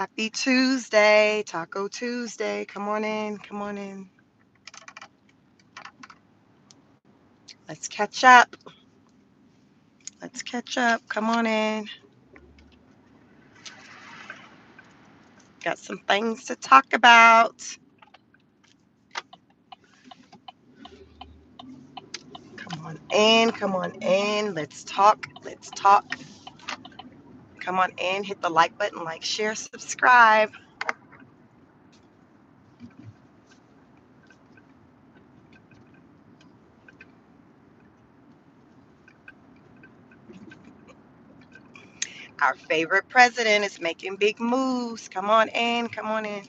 Happy Tuesday, Taco Tuesday. Come on in, come on in. Let's catch up. Let's catch up. Come on in. Got some things to talk about. Come on in, come on in. Let's talk. Let's talk. Come on in, hit the like button, like, share, subscribe. Our favorite president is making big moves. Come on in, come on in.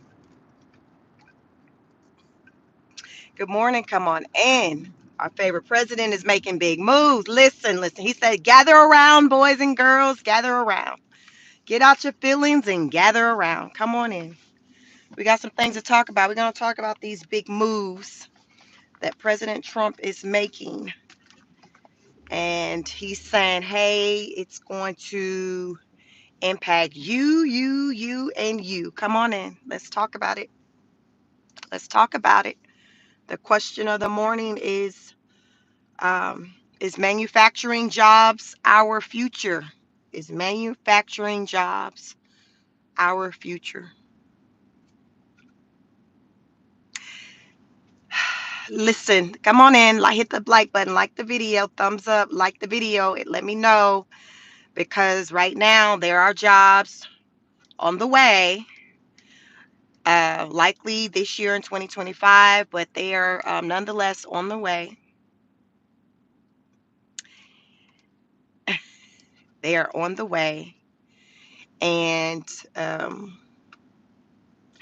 Good morning, come on in. Our favorite president is making big moves. Listen, listen. He said, gather around, boys and girls, gather around. Get out your feelings and gather around. Come on in. We got some things to talk about. We're going to talk about these big moves that President Trump is making. And he's saying, hey, it's going to impact you, and you. Come on in. Let's talk about it. Let's talk about it. The question of the morning is manufacturing jobs our future? Is manufacturing jobs our future? Listen, come on in, like, hit the like button, like the video, thumbs up, like the video. It let me know because right now there are jobs on the way, likely this year in 2025, but they are nonetheless on the way. They are on the way. And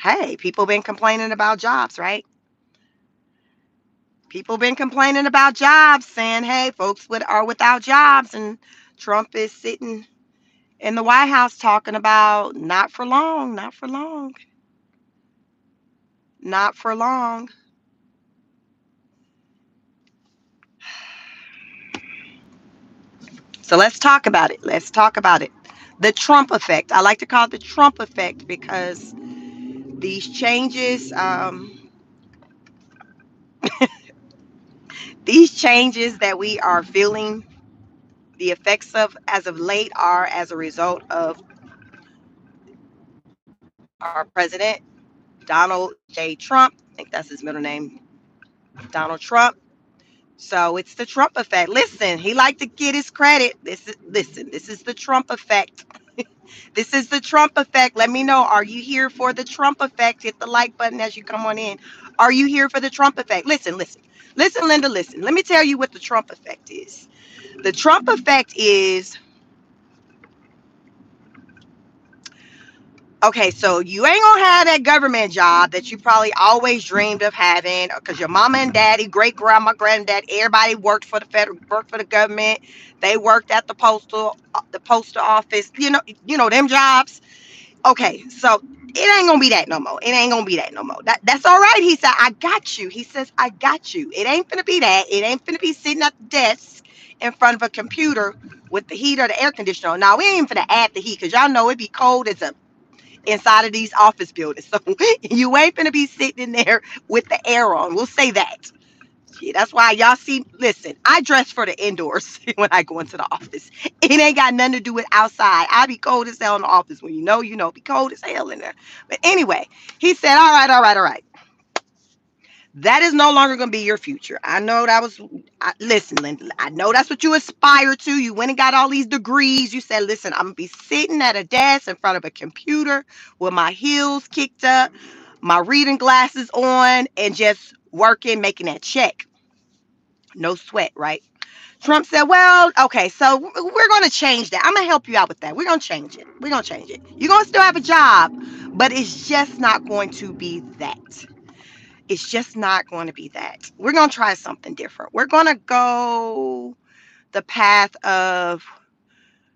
hey, people been complaining about jobs, right? People been complaining about jobs, saying, hey, folks are without jobs. And Trump is sitting in the White House talking about not for long, not for long, not for long. So let's talk about it. Let's talk about it. The Trump effect. I like to call it the Trump effect because these changes that we are feeling the effects of as of late are as a result of our president, Donald J. Trump. I think that's his middle name, Donald Trump. So it's the Trump effect. Listen, he liked to get his credit. This is the Trump effect. This is the Trump effect. Let me know. Are you here for the Trump effect? Hit the like button as you come on in. Are you here for the Trump effect? Listen, listen. Listen, Linda, listen. Let me tell you what the Trump effect is. The Trump effect is, okay, so you ain't gonna have that government job that you probably always dreamed of having, because your mama and daddy, great grandma, granddad, everybody worked for the government. They worked at the postal office. You know them jobs. Okay, so it ain't gonna be that no more. It ain't gonna be that no more. That's all right. He said, I got you. He says, I got you. It ain't gonna be that. It ain't gonna be sitting at the desk in front of a computer with the heat or the air conditioner on. Now we ain't finna add the heat because y'all know it be cold as a inside of these office buildings. So you ain't gonna be sitting in there with the air on. We'll say that. Yeah, that's why y'all see. Listen, I dress for the indoors when I go into the office. It ain't got nothing to do with outside. I be cold as hell in the office. When be cold as hell in there. But anyway, he said, all right, all right, all right. That is no longer going to be your future. I know that was, listen, Linda, I know that's what you aspire to. You went and got all these degrees. You said, listen, I'm going to be sitting at a desk in front of a computer with my heels kicked up, my reading glasses on, and just working, making that check. No sweat, right? Trump said, well, okay, so we're going to change that. I'm going to help you out with that. We're going to change it. We're going to change it. You're going to still have a job, but it's just not going to be that. It's just not going to be that. We're going to try something different. We're going to go the path of,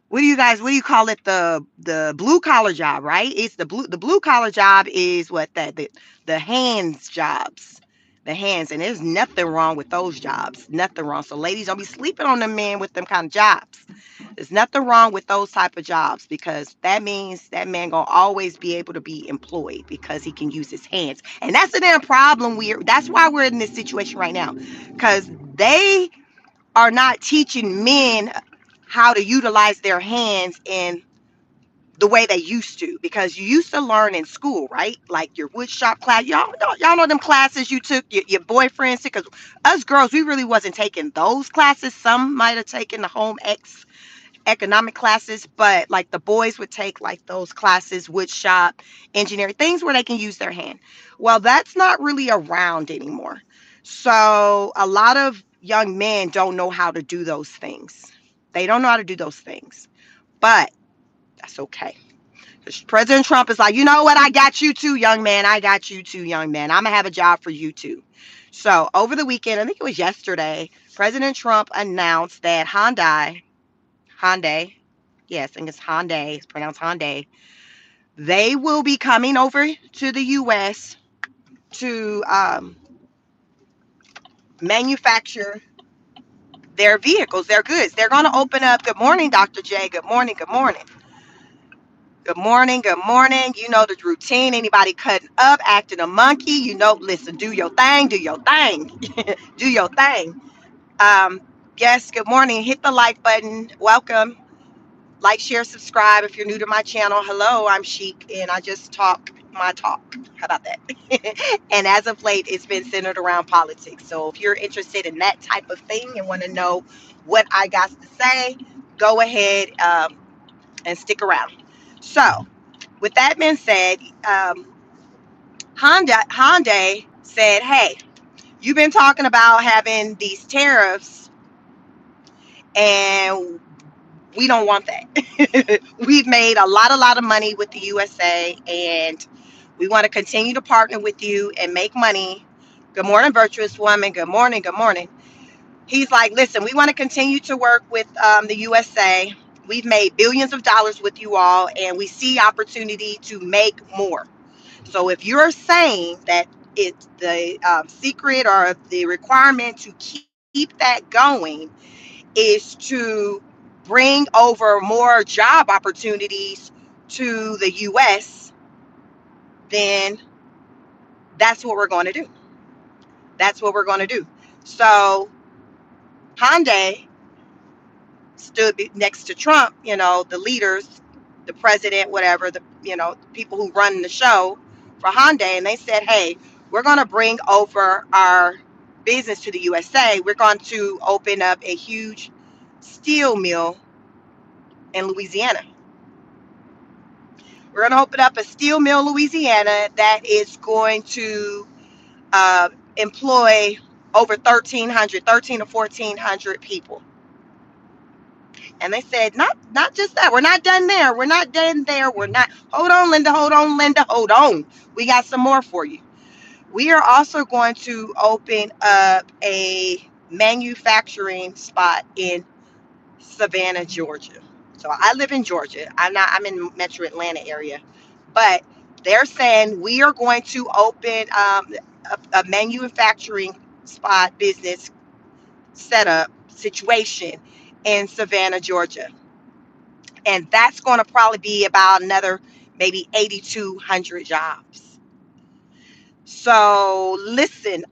what do you call it? The blue collar job, right? It's the blue collar job is what the hands jobs. the hands, and there's nothing wrong with those jobs. Nothing wrong. So ladies, don't be sleeping on the men with them kind of jobs. There's nothing wrong with those type of jobs because that means that man gonna always be able to be employed because he can use his hands. And that's the damn problem. That's why we're in this situation right now. Because they are not teaching men how to utilize their hands in the way they used to, because you used to learn in school, right? Like your wood shop class. Y'all know them classes you took, your boyfriends took. Because us girls, we really wasn't taking those classes. Some might have taken the economic classes, but like the boys would take like those classes, wood shop, engineering, things where they can use their hand. Well, that's not really around anymore. So a lot of young men don't know how to do those things. They don't know how to do those things, but that's okay. President Trump is like, you know what? I got you too, young man. I got you too, young man. I'm gonna have a job for you too. So over the weekend, I think it was yesterday, President Trump announced that Hyundai, yes, I think it's Hyundai, it's pronounced Hyundai, they will be coming over to the U.S. to manufacture their vehicles, their goods. They're going to open up. Good morning, Dr. J. Good morning. Good morning. Good morning. Good morning. You know the routine. Anybody cutting up, acting a monkey, listen, do your thing, do your thing, do your thing. Um, yes, good morning. Hit the like button. Welcome. Like, share, subscribe if you're new to my channel. Hello, I'm Chic, and I just talk my talk. How about that? And as of late, it's been centered around politics. So if you're interested in that type of thing and want to know what I got to say, go ahead and stick around. So, with that being said, Hyundai said, hey, you've been talking about having these tariffs, and we don't want that. We've made a lot of money with the USA, and we want to continue to partner with you and make money. Good morning, virtuous woman. Good morning. Good morning. He's like, listen, we want to continue to work with the USA. We've made billions of dollars with you all, and we see opportunity to make more. So if you're saying that it's the secret or the requirement to keep that going is to bring over more job opportunities to the US, then that's what we're going to do. That's what we're going to do. So Hyundai stood next to Trump, the leaders, the president, whatever, the people who run the show for Hyundai, and they said, hey, we're going to bring over our business to the USA. We're going to open up a huge steel mill in Louisiana. We're going to open up a steel mill, Louisiana, that is going to employ over 13 to 1,400 people. And they said, not just that. We're not done there. We're not done there. We're not. Hold on, Linda. Hold on, Linda. Hold on. We got some more for you. We are also going to open up a manufacturing spot in Savannah, Georgia. So I live in Georgia. I'm in Metro Atlanta area, but they're saying we are going to open a manufacturing spot business setup situation in Savannah, Georgia. And that's going to probably be about another maybe 8,200 jobs. So listen,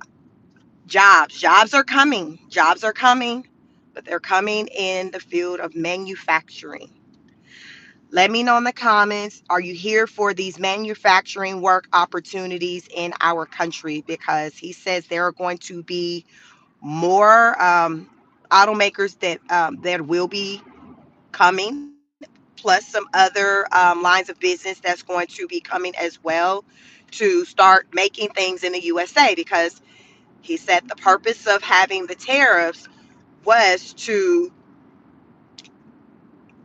jobs are coming. Jobs are coming, but they're coming in the field of manufacturing. Let me know in the comments, are you here for these manufacturing work opportunities in our country? Because he says there are going to be more automakers that will be coming, plus some other lines of business that's going to be coming as well to start making things in the USA, because he said the purpose of having the tariffs was to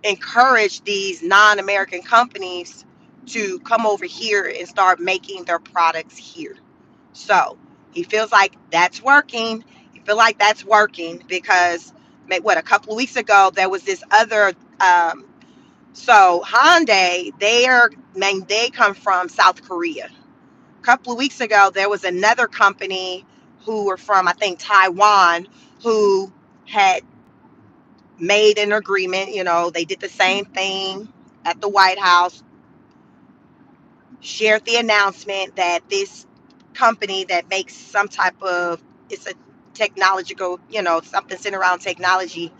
encourage these non-American companies to come over here and start making their products here. So he feels like that's working. He feels like that's working because a couple of weeks ago there was this other so Hyundai, they come from South Korea. A couple of weeks ago there was another company who were from, I think, Taiwan, who had made an agreement. They did the same thing at the White House, shared the announcement that this company that makes some type of, it's a technological, something centered around technology,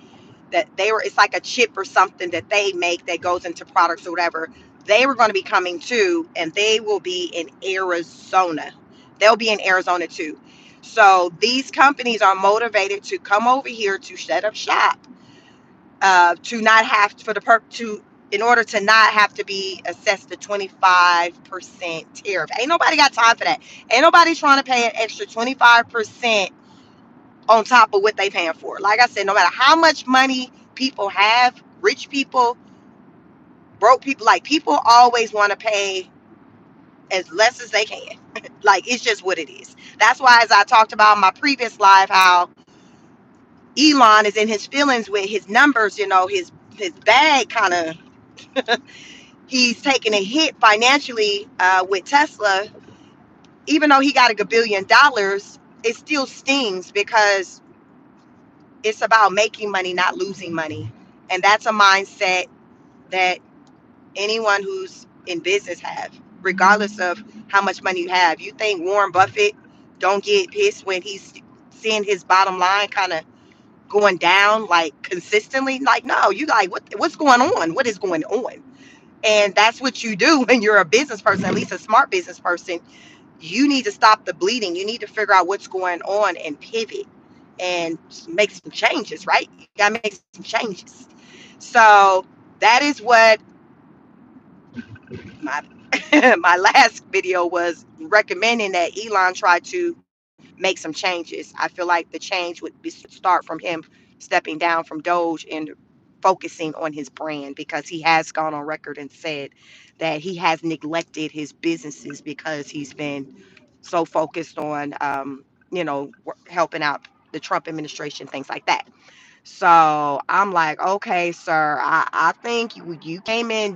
that it's like a chip or something that they make that goes into products or whatever. They were going to be coming too, and they will be in Arizona. They'll be in Arizona too. So these companies are motivated to come over here to set up shop, to not have for the to in order to not have to be assessed the 25% tariff. Ain't nobody got time for that. Ain't nobody trying to pay an extra 25% on top of what they paying for. Like I said, no matter how much money people have, rich people, broke people, like people always want to pay as less as they can. Like it's just what it is. That's why, as I talked about in my previous live, how Elon is in his feelings with his numbers. His bag kind of, he's taking a hit financially with Tesla. Even though he got $1 billion, it still stings because it's about making money, not losing money. And that's a mindset that anyone who's in business have, regardless of how much money you have. You think Warren Buffett don't get pissed when he's seeing his bottom line kind of going down like consistently? Like, no, you like, what's going on? What is going on? And that's what you do when you're a business person, at least a smart business person. You need to stop the bleeding. You need to figure out what's going on and pivot and make some changes, right? You gotta make some changes. So that is what my my last video was recommending, that Elon try to make some changes. I feel like the change would be start from him stepping down from Doge and focusing on his brand, because he has gone on record and said that he has neglected his businesses because he's been so focused on helping out the Trump administration, things like that. So I'm like, okay, sir, I think you came in,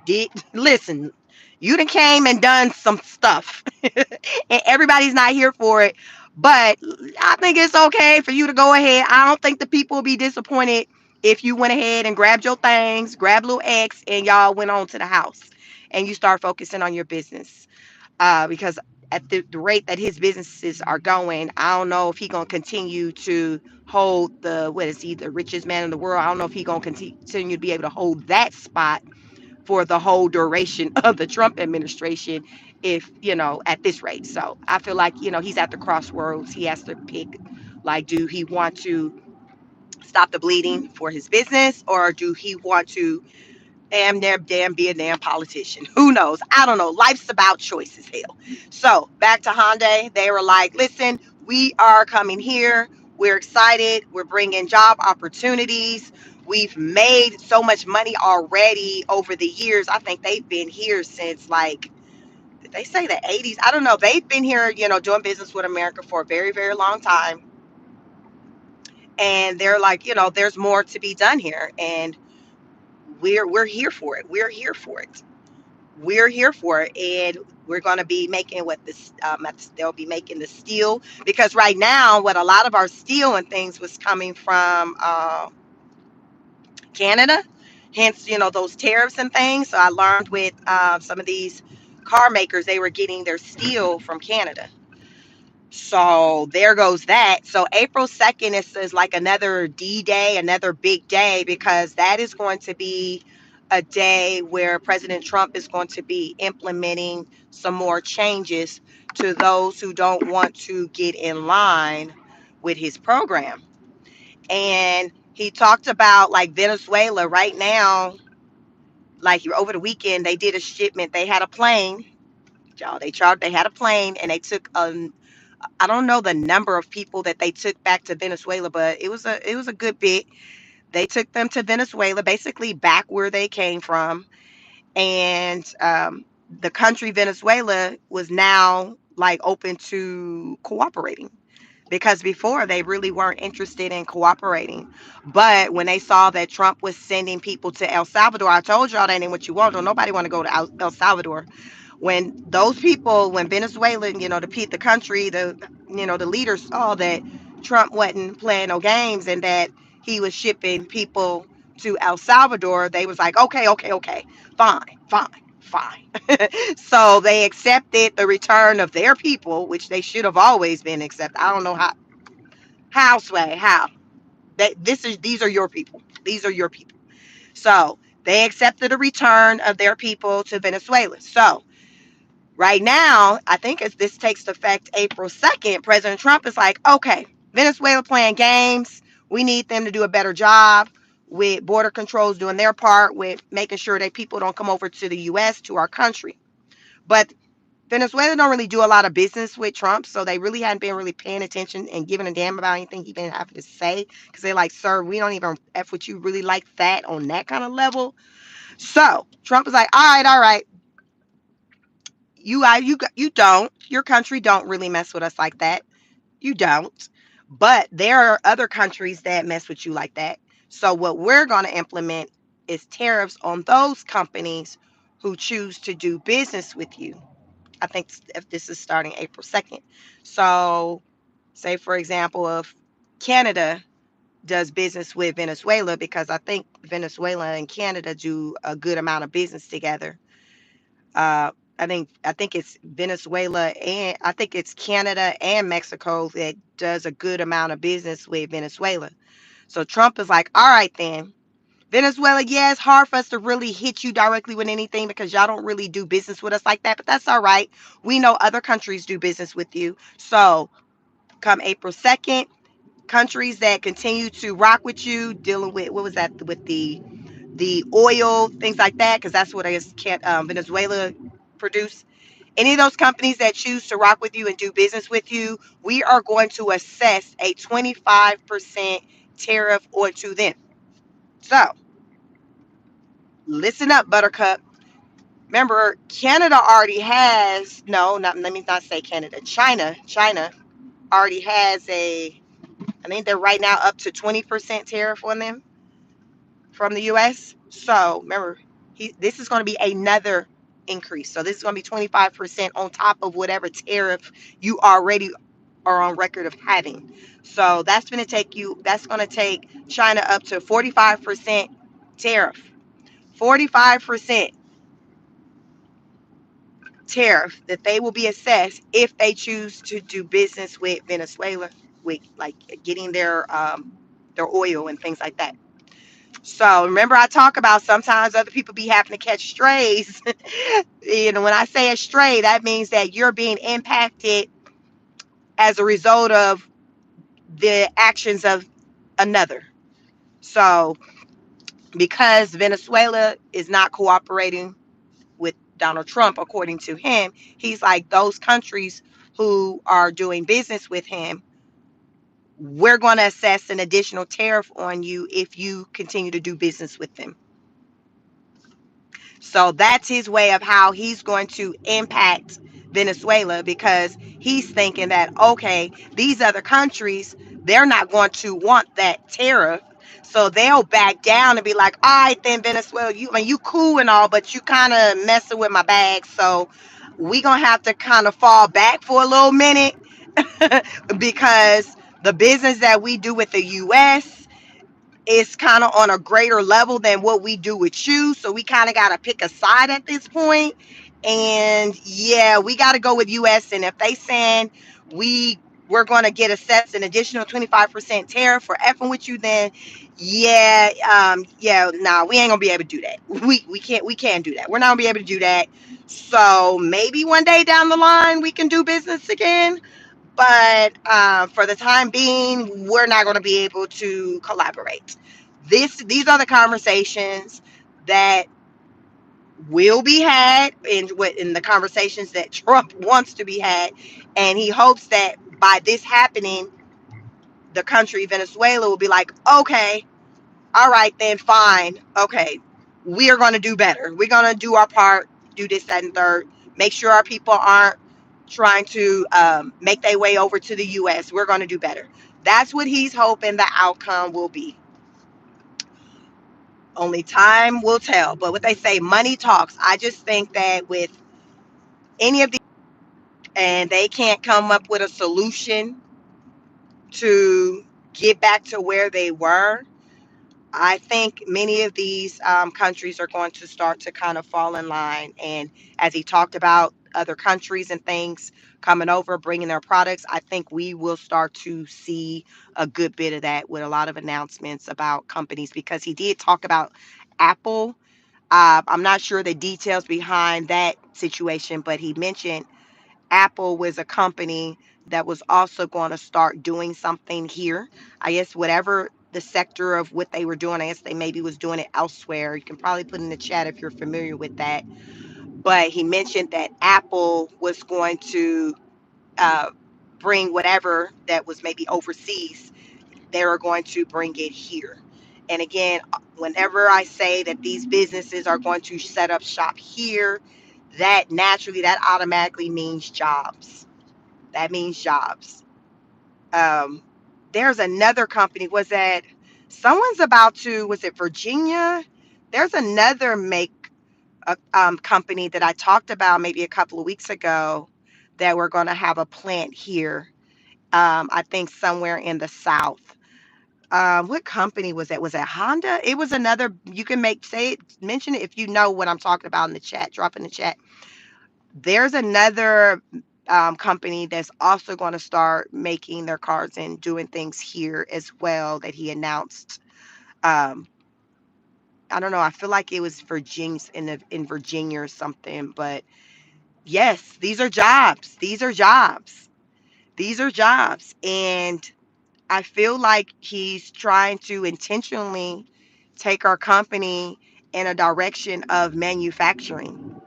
did listen, you done came and done some stuff, and everybody's not here for it. But I think it's okay for you to go ahead. I don't think the people will be disappointed if you went ahead and grabbed your things, grabbed little X, and y'all went on to the house and you start focusing on your business. Because at the rate that his businesses are going, I don't know if he's gonna continue to hold the, what is he, the richest man in the world. I don't know if he's gonna continue to be able to hold that spot for the whole duration of the Trump administration, if at this rate. So I feel like he's at the crossroads. He has to pick, like, do he want to stop the bleeding for his business, or do he want to damn be a damn politician? Who knows? I don't know. Life's about choices, hell. So back to Hyundai, they were like, listen, we are coming here. We're excited. We're bringing job opportunities. We've made so much money already over the years. I think they've been here since, like, did they say the 80s? I don't know. They've been here, doing business with America for a very, very long time. And they're like, there's more to be done here. And we're here for it. We're here for it. We're here for it. And we're going to be making what this, they'll be making the steel, because right now what a lot of our steel and things was coming from Canada, hence those tariffs and things. So I learned with some of these car makers, they were getting their steel from Canada. So there goes that. So April 2nd is like another D Day, another big day, because that is going to be a day where President Trump is going to be implementing some more changes to those who don't want to get in line with his program. And he talked about, like, Venezuela right now, like over the weekend, they did a shipment. They had a plane, y'all. They had a plane, and they took I don't know the number of people that they took back to Venezuela, but it was a good bit. They took them to Venezuela, basically back where they came from, and the country Venezuela was now like open to cooperating, because before they really weren't interested in cooperating. But when they saw that Trump was sending people to El Salvador, I told y'all that ain't what you want. Don't nobody want to go to El Salvador. When those people, when Venezuela, the country, the leaders saw that Trump wasn't playing no games and that he was shipping people to El Salvador, they was like, okay, okay, okay, fine, fine, fine. So they accepted the return of their people, which they should have always been accepted. I don't know how Sway, how that these are your people. These are your people. So they accepted a return of their people to Venezuela. So right now, I think as this takes effect April 2nd, President Trump is like, okay, Venezuela playing games. We need them to do a better job with border controls doing their part with making sure that people don't come over to the US, to our country. But Venezuela don't really do a lot of business with Trump, so they really hadn't been really paying attention and giving a damn about anything he been having to say. Because they're like, sir, we don't even F with you really like that on that kind of level. So Trump is like, all right, you don't. Your country don't really mess with us like that. You don't. But there are other countries that mess with you like that. So what we're going to implement is tariffs on those companies who choose to do business with you. I think if this is starting April 2nd. So say for example, if Canada does business with Venezuela, because I think Venezuela and Canada do a good amount of business together. Uh, I think it's Venezuela and I think it's Canada and Mexico that does a good amount of business with Venezuela. So Trump is like, all right then. Venezuela, yeah, it's hard for us to really hit you directly with anything because y'all don't really do business with us like that, but that's all right. We know other countries do business with you. So come April 2nd, countries that continue to rock with you, dealing with what was that with the oil, things like that, because that's what I guess Venezuela produce. Any of those companies that choose to rock with you and do business with you, we are going to assess a 25% tariff onto them. So listen up, Buttercup. Remember, Canada already has, no, not, let me not say Canada, China already has I think they're right now up to 20% tariff on them from the US. So remember, this is going to be another increase. So this is going to be 25% on top of whatever tariff you already are on record of having. So that's going to take China up to 45% tariff. 45% tariff that they will be assessed if they choose to do business with Venezuela, with like getting their oil and things like that. So remember, I talk about sometimes other people be having to catch strays. When I say a stray, that means that you're being impacted as a result of the actions of another. So because Venezuela is not cooperating with Donald Trump, according to him, he's like, those countries who are doing business with him, we're going to assess an additional tariff on you if you continue to do business with them. So that's his way of how he's going to impact Venezuela, because he's thinking that, okay, these other countries, they're not going to want that tariff. So they'll back down and be like, all right, then Venezuela, you cool and all, but you kind of messing with my bag. So we going to have to kind of fall back for a little minute because the business that we do with the US is kind of on a greater level than what we do with you. So we kind of got to pick a side at this point. And yeah, we got to go with US. And if they saying we're going to get assessed an additional 25% tariff for effing with you, then yeah, nah, we ain't gonna be able to do that. We can't do that. We're not gonna be able to do that. So maybe one day down the line we can do business again, but for the time being, we're not going to be able to collaborate. These are the conversations that will be had in the conversations that Trump wants to be had, and he hopes that by this happening, the country Venezuela will be like, okay, all right, then fine, okay, we are going to do better. We're going to do our part, do this, that, and third. Make sure our people aren't trying to make their way over to the US. We're going to do better. That's what he's hoping the outcome will be. Only time will tell. But what they say, money talks. I just think that with any of these, and they can't come up with a solution to get back to where they were, I think many of these countries are going to start to kind of fall in line. And as he talked about other countries and things coming over, bringing their products, I think we will start to see a good bit of that with a lot of announcements about companies because he did talk about Apple. I'm not sure the details behind that situation, but he mentioned Apple was a company that was also going to start doing something here. I guess whatever the sector of what they were doing, I guess they maybe was doing it elsewhere. You can probably put in the chat if you're familiar with that. But he mentioned that Apple was going to uh, bring whatever that was maybe overseas, they were going to bring it here. And again, whenever I say that these businesses are going to set up shop here, that naturally, that automatically means jobs. That means jobs. Um, there's another company. Was that someone's about to? Was it Virginia? There's another company that I talked about maybe a couple of weeks ago that we're going to have a plant here. I think somewhere in the South. What company was that? Was that Honda? It was another. You can make say it, mention it if you know what I'm talking about in the chat. Drop in the chat. There's another company that's also going to start making their cars and doing things here as well that he announced. Um, I don't know. I feel like it was Virginia in Virginia or something. But yes, these are jobs. These are jobs. These are jobs, and I feel like he's trying to intentionally take our company in a direction of manufacturing.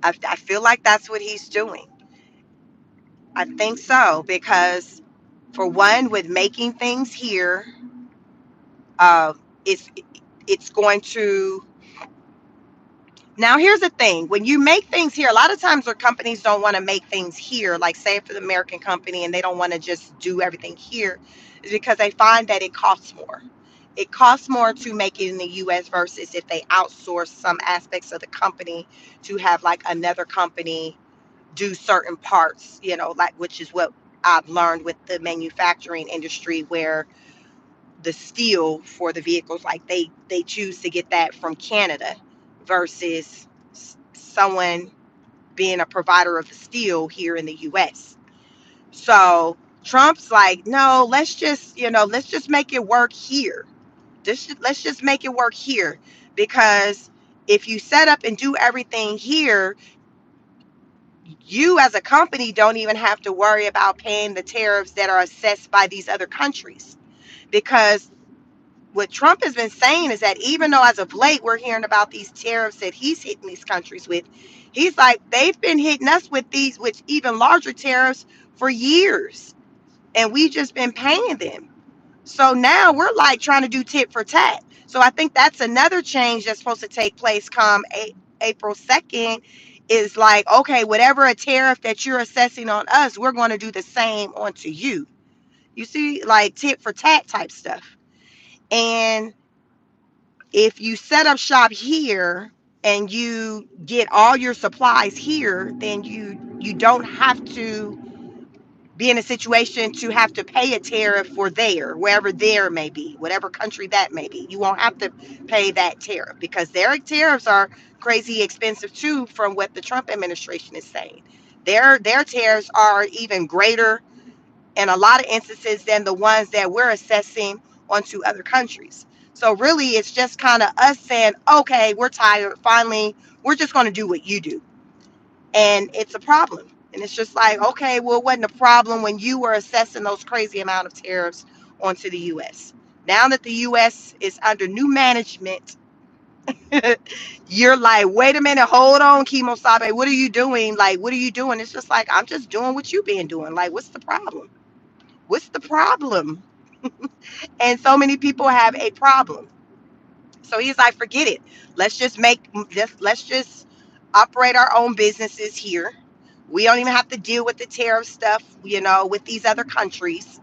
I feel like that's what he's doing. I think so because, for one, with making things here, uh, it's it's going to. Now, here's the thing: when you make things here, a lot of times where companies don't want to make things here, like say for the American company, and they don't want to just do everything here, is because they find that it costs more. It costs more to make it in the U.S. versus if they outsource some aspects of the company to have like another company do certain parts, like which is what I've learned with the manufacturing industry where the steel for the vehicles, like they choose to get that from Canada versus someone being a provider of the steel here in the US. So Trump's like, no, let's just make it work here. Let's just make it work here because if you set up and do everything here, you as a company don't even have to worry about paying the tariffs that are assessed by these other countries. Because what Trump has been saying is that even though as of late we're hearing about these tariffs that he's hitting these countries with, he's like, they've been hitting us with these, with even larger tariffs for years. And we've just been paying them. So now we're like trying to do tit for tat. So I think that's another change that's supposed to take place come April 2nd is like, okay, whatever a tariff that you're assessing on us, we're going to do the same onto you. You see, like tit for tat type stuff. And if you set up shop here and you get all your supplies here, then you don't have to be in a situation to have to pay a tariff for there, wherever there may be, whatever country that may be. You won't have to pay that tariff because their tariffs are crazy expensive too, from what the Trump administration is saying. Their tariffs are even greater in a lot of instances than the ones that we're assessing onto other countries. So really it's just kind of us saying, okay, we're tired. Finally, we're just going to do what you do. And it's a problem. And it's just like, okay, well, it wasn't a problem when you were assessing those crazy amount of tariffs onto the US. Now that the US is under new management, you're like, wait a minute, hold on, Kimo Sabe, what are you doing? Like, what are you doing? It's just like, I'm just doing what you been doing. Like, what's the problem? What's the problem? And so many people have a problem. So he's like, forget it. Let's just operate our own businesses here. We don't even have to deal with the tariff stuff, with these other countries.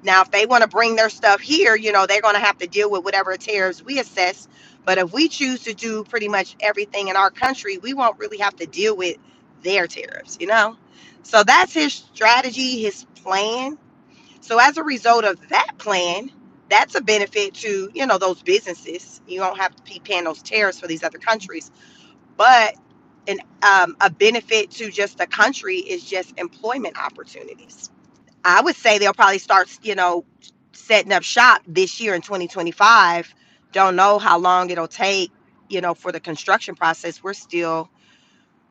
Now, if they want to bring their stuff here, they're going to have to deal with whatever tariffs we assess. But if we choose to do pretty much everything in our country, we won't really have to deal with their tariffs. So that's his strategy, his plan. So as a result of that plan, that's a benefit to those businesses. You don't have to be paying those tariffs for these other countries. But a benefit to just the country is just employment opportunities. I would say they'll probably start setting up shop this year in 2025. Don't know how long it'll take for the construction process. We're still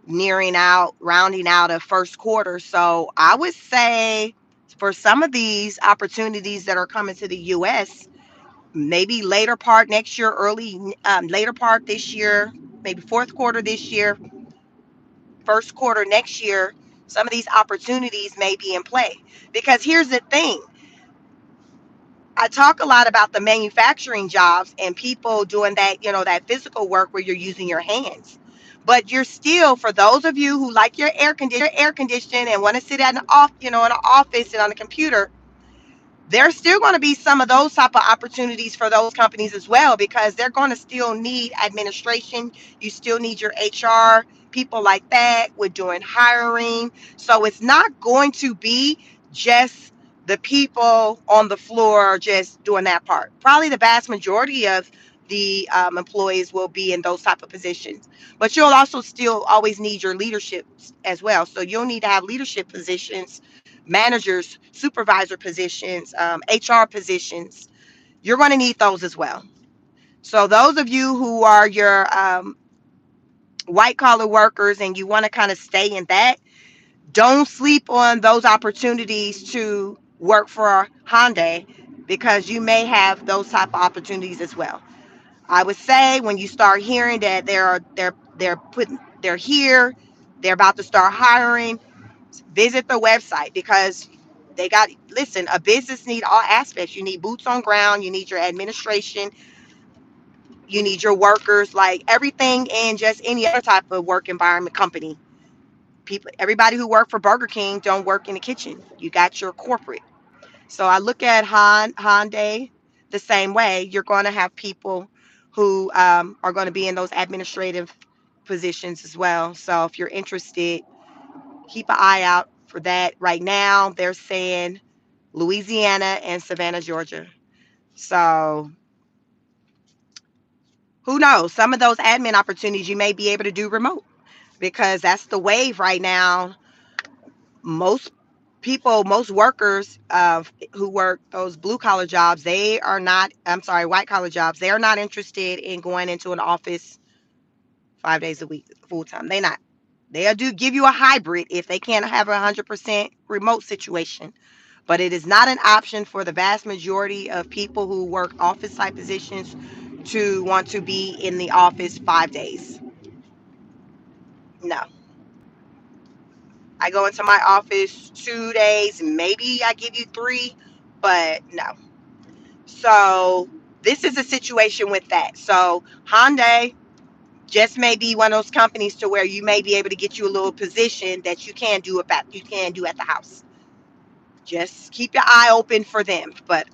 rounding out of first quarter. So I would say for some of these opportunities that are coming to the U.S., maybe later part next year, later part this year, maybe fourth quarter this year, first quarter next year, some of these opportunities may be in play. Because here's the thing, I talk a lot about the manufacturing jobs and people doing that physical work where you're using your hands. But you're still, for those of you who like your air conditioning and want to sit at in an office and on a computer, there's still going to be some of those type of opportunities for those companies as well, because they're going to still need administration. You still need your HR people like that with doing hiring. So it's not going to be just the people on the floor just doing that part. Probably the vast majority of the employees will be in those type of positions, but you'll also still always need your leadership as well. So you'll need to have leadership positions, managers, supervisor positions, HR positions. You're going to need those as well. So those of you who are your white collar workers and you want to kind of stay in that, don't sleep on those opportunities to work for Hyundai, because you may have those type of opportunities as well. I would say when you start hearing that they're here, they're about to start hiring, visit the website, because listen, a business need all aspects. You need boots on ground, you need your administration, you need your workers, like everything in just any other type of work environment company. Everybody who work for Burger King don't work in the kitchen. You got your corporate. So I look at Hyundai the same way. You're going to have people who are going to be in those administrative positions as well. So if you're interested, keep an eye out for that. Right now, they're saying Louisiana and Savannah, Georgia. So who knows? Some of those admin opportunities you may be able to do remote, because that's the wave right now. Most people, most workers who work those blue collar jobs, they are not, I'm sorry, white collar jobs, they are not interested in going into an office 5 days a week full time. They not. They'll give you a hybrid if they can't have a 100% remote situation. But it is not an option for the vast majority of people who work office type positions to want to be in the office 5 days. No. I go into my office 2 days, maybe I give you three, but no. So this is a situation with that. So Hyundai just may be one of those companies to where you may be able to get you a little position that you can do at the house. Just keep your eye open for them. But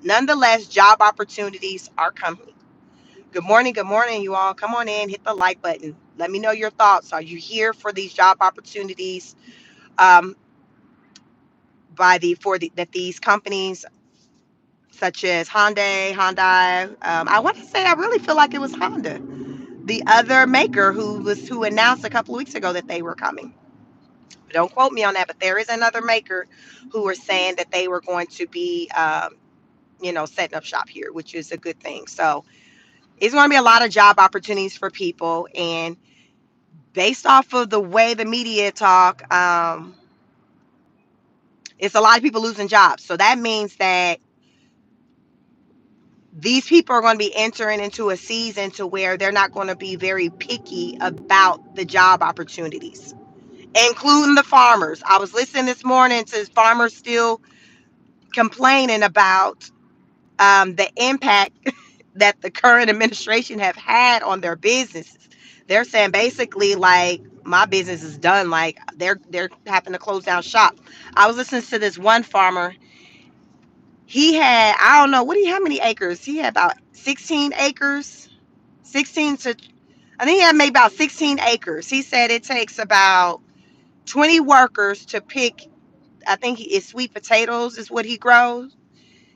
nonetheless, job opportunities are coming. Good morning, you all. Come on in, hit the like button. Let me know your thoughts. Are you here for these job opportunities? Um, that these companies such as Hyundai. I want to say I really feel like it was Honda, the other maker who announced a couple of weeks ago that they were coming. Don't quote me on that, but there is another maker who were saying that they were going to be, setting up shop here, which is a good thing. So it's going to be a lot of job opportunities for people, and based off of the way the media talk, it's a lot of people losing jobs. So that means that these people are going to be entering into a season to where they're not going to be very picky about the job opportunities, including the farmers. I was listening this morning to farmers still complaining about the impact that the current administration have had on their businesses. They're saying basically like my business is done. Like they're having to close down shop. I was listening to this one farmer. He had, I don't know, how many acres? He had about 16 acres, 16 to, I think he had maybe about 16 acres. He said it takes about 20 workers to pick, I think it's sweet potatoes is what he grows.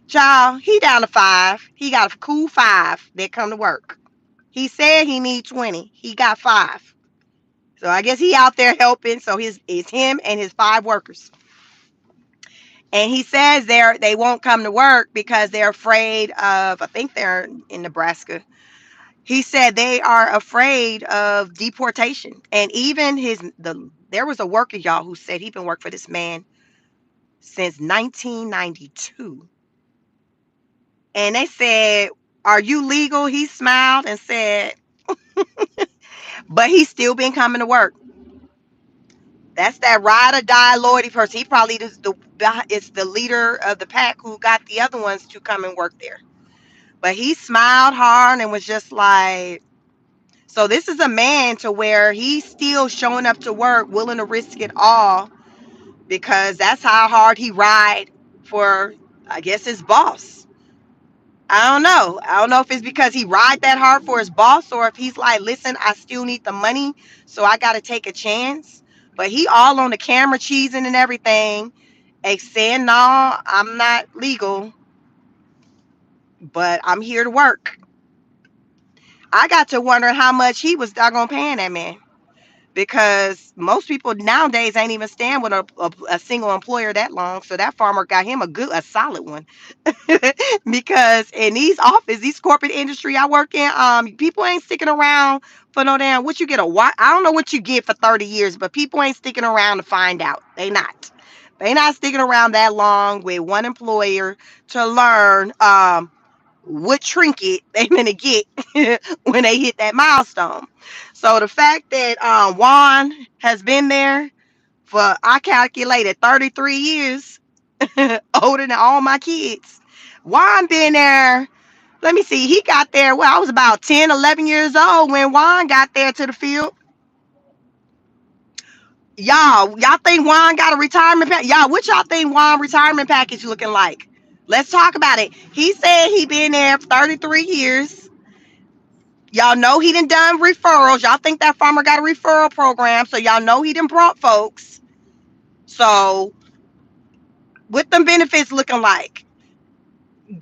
Child, he down to five. He got a cool five that come to work. He said he need 20. He got five. So I guess he out there helping. So it's him and his five workers. And he says they won't come to work because they're afraid of, I think they're in Nebraska. He said they are afraid of deportation. And even there was a worker, y'all, who said he been working for this man since 1992. And they said, "Are you legal?" He smiled and said, but he's still been coming to work. That's that ride or die loyalty person. He probably is the leader of the pack who got the other ones to come and work there. But he smiled hard and was just like, so this is a man to where he's still showing up to work, willing to risk it all because that's how hard he ride for, I guess, his boss. I don't know. I don't know if it's because he ride that hard for his boss or if he's like, listen, I still need the money, so I got to take a chance. But he all on the camera cheesing and everything, saying, no, I'm not legal, but I'm here to work. I got to wonder how much he was doggone paying that man. Because most people nowadays ain't even stand with a single employer that long. So that farmer got him a solid one. Because in these corporate industry I work in, people ain't sticking around for no damn what you get I don't know what you get for 30 years, but people ain't sticking around to find out. They not sticking around that long with one employer to learn what trinket they gonna get when they hit that milestone. So the fact that Juan has been there for, I calculated, 33 years, older than all my kids. Juan been there. Let me see. He got there. Well, I was about 10, 11 years old when Juan got there to the field. Y'all think Juan got a retirement package? Y'all, what y'all think Juan retirement package looking like? Let's talk about it. He said he been there 33 years. Y'all know he done referrals. Y'all think that farmer got a referral program, so y'all know he done brought folks. So what them benefits looking like?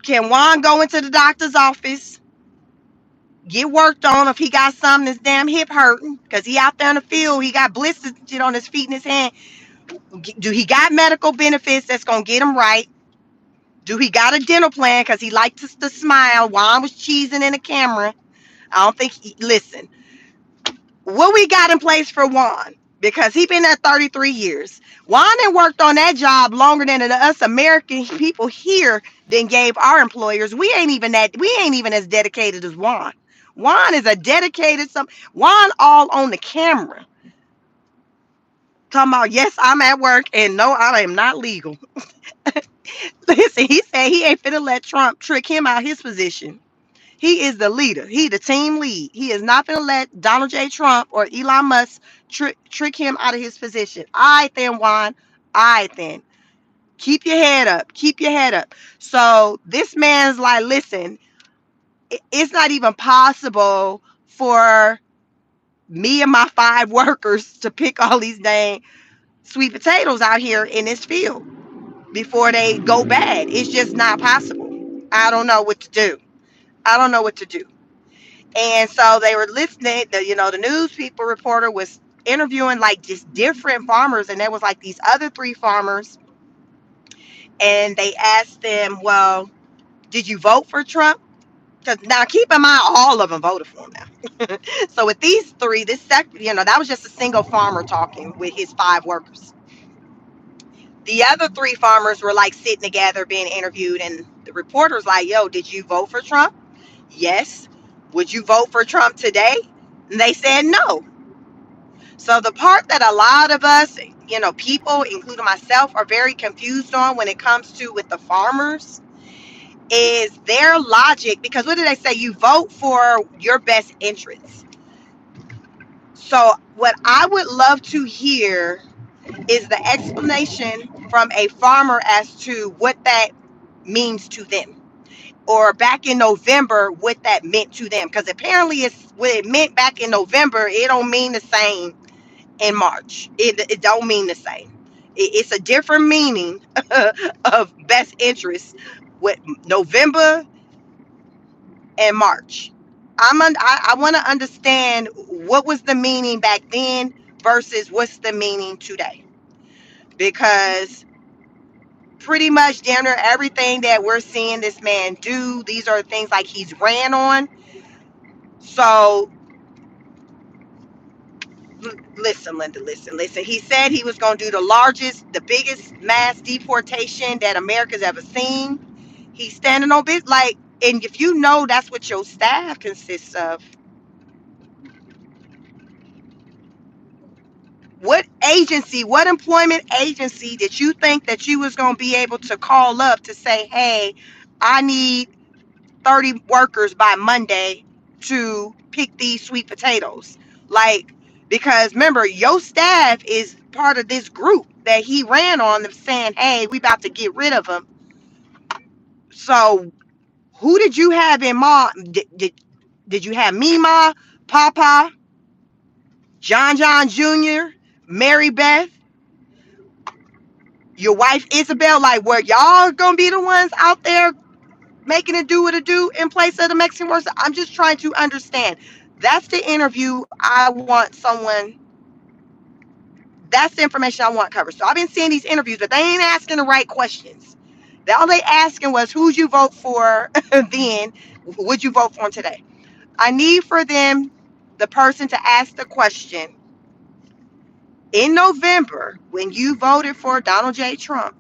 Can Juan go into the doctor's office, get worked on if he got something that's damn hip hurting? Because he out there in the field, he got blisters on his feet and his hand. Do he got medical benefits that's going to get him right? Do he got a dental plan? Because he likes to smile. Juan was cheesing in the camera. I don't think listen, what we got in place for Juan, because he been there 33 years. Juan had worked on that job longer than us American people here then gave our employers. We ain't even as dedicated as Juan. Juan is a dedicated Juan all on the camera. Talking about, yes, I'm at work and no, I am not legal. Listen, he said he ain't finna let Trump trick him out his position. He is the leader. He the team lead. He is not going to let Donald J. Trump or Elon Musk trick him out of his position. All right, then, Juan. All right, then. Keep your head up. Keep your head up. So this man's like, listen, it's not even possible for me and my five workers to pick all these dang sweet potatoes out here in this field before they go bad. It's just not possible. I don't know what to do. I don't know what to do. And so they were listening. The news people reporter was interviewing like just different farmers, and there was like these other three farmers, and they asked them, "Well, did you vote for Trump?" Because now, keep in mind, all of them voted for him now. So with these three, that was just a single farmer talking with his five workers. The other three farmers were like sitting together being interviewed, and the reporter's like, "Yo, did you vote for Trump?" Yes. Would you vote for Trump today? And they said no. So the part that a lot of us, people, including myself, are very confused on when it comes to with the farmers is their logic. Because what do they say? You vote for your best interests. So what I would love to hear is the explanation from a farmer as to what that means to them. or back in November what that meant to them. Because apparently it's what it meant back in November, it don't mean the same in March. It don't mean the same. It's a different meaning of best interest with November and March. I want to understand what was the meaning back then versus what's the meaning today. Because pretty much damn near everything that we're seeing this man do, these are things like he's ran on. So listen, Linda, listen. He said he was going to do the biggest mass deportation that America's ever seen. He's standing on bit like, and if you know that's what your staff consists of, what employment agency did you think that you was going to be able to call up to say, hey, I need 30 workers by Monday to pick these sweet potatoes? Like, because remember, your staff is part of this group that he ran on them saying, hey, we about to get rid of them. So who did you have in mind? Did you have Mima, Papa, John Jr., Mary Beth, your wife Isabel? Like, were y'all gonna be the ones out there making it do what it do in place of the Mexican workers? I'm just trying to understand. That's the interview I want someone. That's the information I want covered. So I've been seeing these interviews, but they ain't asking the right questions. All they asking was who'd you vote for then? Would you vote for him today? I need for them, the person to ask the question in November when you voted for Donald J. Trump.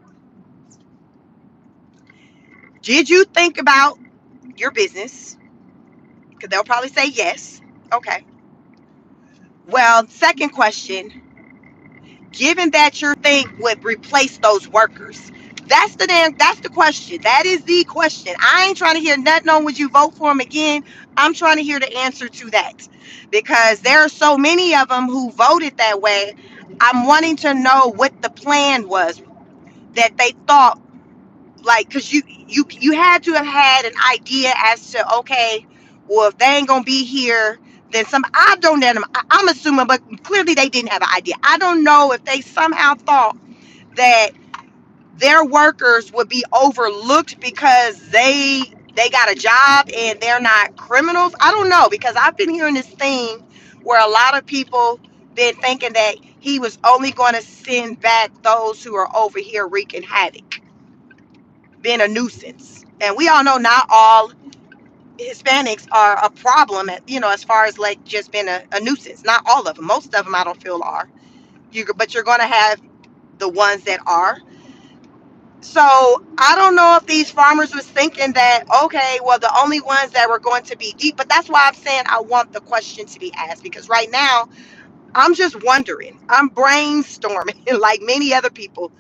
Did you think about your business? Because they'll probably say yes. Okay. Well, second question, given that your thing would replace those workers, that's the question. That is the question. I ain't trying to hear nothing on would you vote for him again. I'm trying to hear the answer to that. Because there are so many of them who voted that way. I'm wanting to know what the plan was that they thought, like, because you had to have had an idea as to, okay, well, if they ain't gonna be here, then some, I don't know them, I'm assuming, but clearly they didn't have an idea. I don't know if they somehow thought that their workers would be overlooked because they got a job and they're not criminals. I don't know, because I've been hearing this thing where a lot of people been thinking that he was only going to send back those who are over here wreaking havoc, being a nuisance. And we all know not all Hispanics are a problem at, as far as like just being a nuisance. Not all of them. Most of them I don't feel are. But you're going to have the ones that are. So I don't know if these farmers was thinking that, okay, well, the only ones that were going to be deep. But that's why I'm saying I want the question to be asked, because right now I'm just wondering, I'm brainstorming like many other people.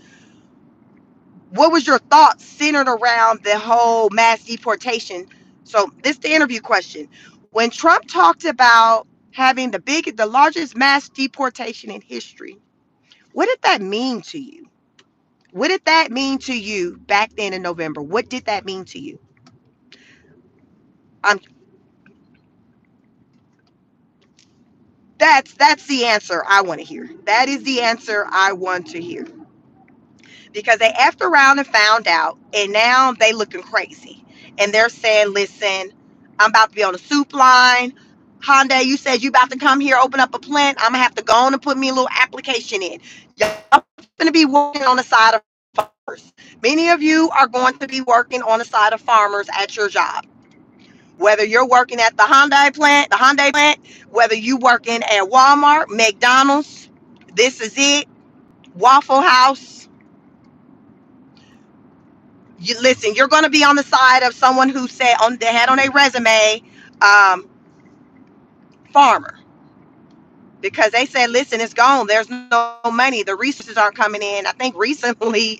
What was your thoughts centered around the whole mass deportation? So this is the interview question. When Trump talked about having the largest mass deportation in history, what did that mean to you? What did that mean to you back then in November? What did that mean to you? Um, that's the answer I want to hear. That is the answer I want to hear. Because they effed around and found out, and now they looking crazy. And they're saying, listen, I'm about to be on the soup line. Hyundai, you said you about to come here, open up a plant. I'm going to have to go on and put me a little application in. Y'all going to be working on the side of farmers. Many of you are going to be working on the side of farmers at your job. Whether you're working at the Hyundai plant, whether you working at Walmart, McDonald's, this is it, Waffle House. Listen, you're going to be on the side of someone who said they had on their resume, um, farmer, because they said, listen, it's gone. There's no money. The resources aren't coming in. I think recently,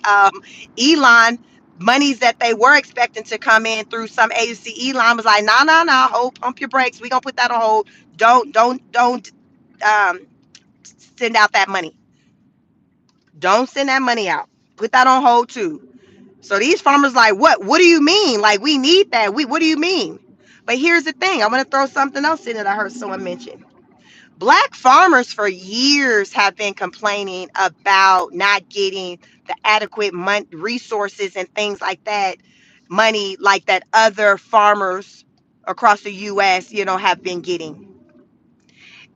Elon, monies that they were expecting to come in through some agency, Elon was like, nah, hold, pump your brakes. We're going to put that on hold. Don't um, send out that money. Don't send that money out. Put that on hold too. So these farmers like, what do you mean? Like, we need that. What do you mean? But here's the thing. I'm going to throw something else in that I heard someone mention. Black farmers for years have been complaining about not getting the adequate resources and things like that, money like that other farmers across the US, have been getting.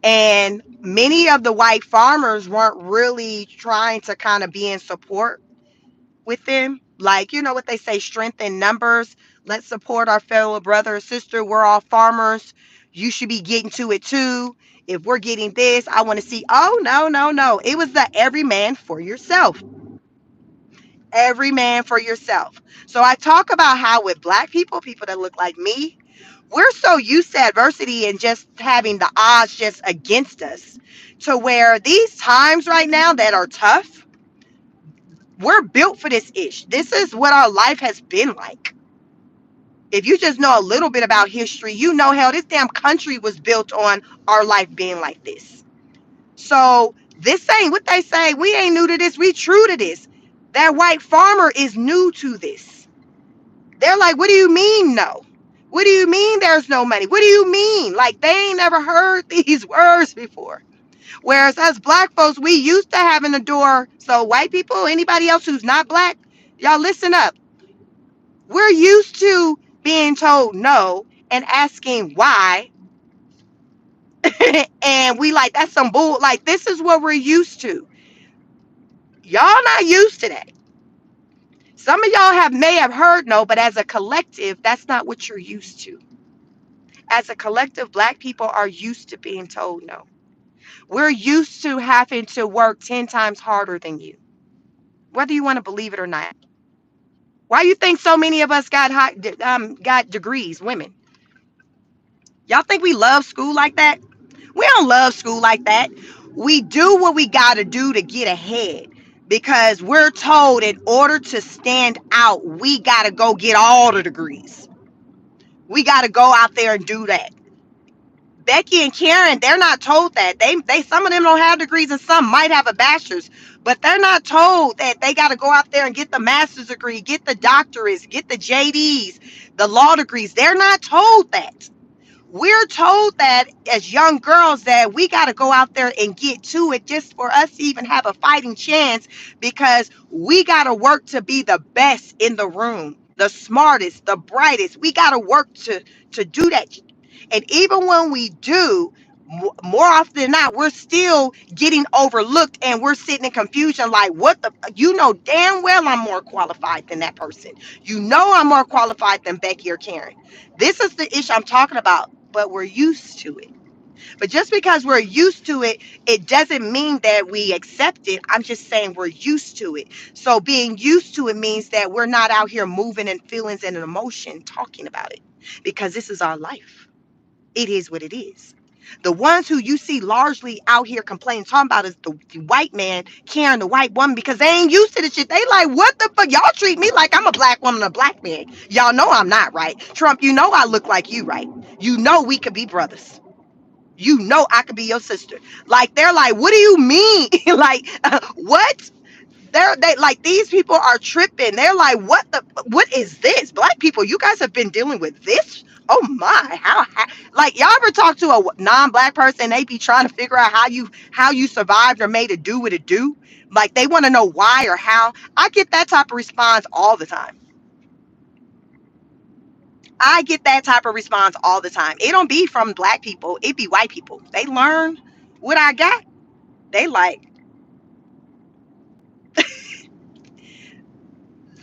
And many of the white farmers weren't really trying to kind of be in support with them. Like, you know what they say, strength in numbers. Let's support our fellow brother or sister. We're all farmers. You should be getting to it too. If we're getting this, I want to see. Oh, no, no, no. It was the every man for yourself. Every man for yourself. So I talk about how with black people that look like me, we're so used to adversity and just having the odds just against us, to where these times right now that are tough, we're built for this ish. This is what our life has been like. If you just know a little bit about history, you know, hell, this damn country was built on our life being like this. So this ain't what they say. We ain't new to this. We true to this. That white farmer is new to this. They're like, what do you mean no? What do you mean there's no money? What do you mean? Like, they ain't never heard these words before. Whereas us black folks, we used to having a door. So white people, anybody else who's not black, y'all listen up. We're used to being told no and asking why. And we like, that's some bull. Like, this is what we're used to. Y'all not used to that. Some of y'all may have heard no, but as a collective, that's not what you're used to. As a collective, black people are used to being told no. We're used to having to work 10 times harder than you, whether you want to believe it or not. Why you think so many of us got degrees, women? Y'all think we love school like that? We don't love school like that. We do what we got to do to get ahead, because we're told in order to stand out, we got to go get all the degrees. We got to go out there and do that. Becky and Karen, they're not told that. They some of them don't have degrees and some might have a bachelor's, but they're not told that they got to go out there and get the master's degree, get the doctorates, get the JDs, the law degrees. They're not told that. We're told that as young girls that we got to go out there and get to it just for us to even have a fighting chance, because we got to work to be the best in the room, the smartest, the brightest. We got to work to do that. And even when we do, more often than not, we're still getting overlooked and we're sitting in confusion like, what the, you know damn well I'm more qualified than that person. You know I'm more qualified than Becky or Karen. This is the issue I'm talking about, but we're used to it. But just because we're used to it, it doesn't mean that we accept it. I'm just saying we're used to it. So being used to it means that we're not out here moving in feelings and an emotion talking about it, because this is our life. It is what it is. The ones who you see largely out here complaining, talking about, is the white man carrying the white woman, because they ain't used to the shit. They like, what the fuck? Y'all treat me like I'm a black woman, a black man. Y'all know I'm not, right? Trump, you know I look like you, right? You know we could be brothers. You know I could be your sister. Like, they're like, what do you mean? Like, what? They like, these people are tripping. They're like, what is this? Black people, you guys have been dealing with this? Oh my, how like, y'all ever talk to a non-black person, they be trying to figure out how you survived or made it do what it do? Like, they want to know why or how. I get that type of response all the time. I get that type of response all the time. It don't be from black people, it be white people. They learn what I got. They like,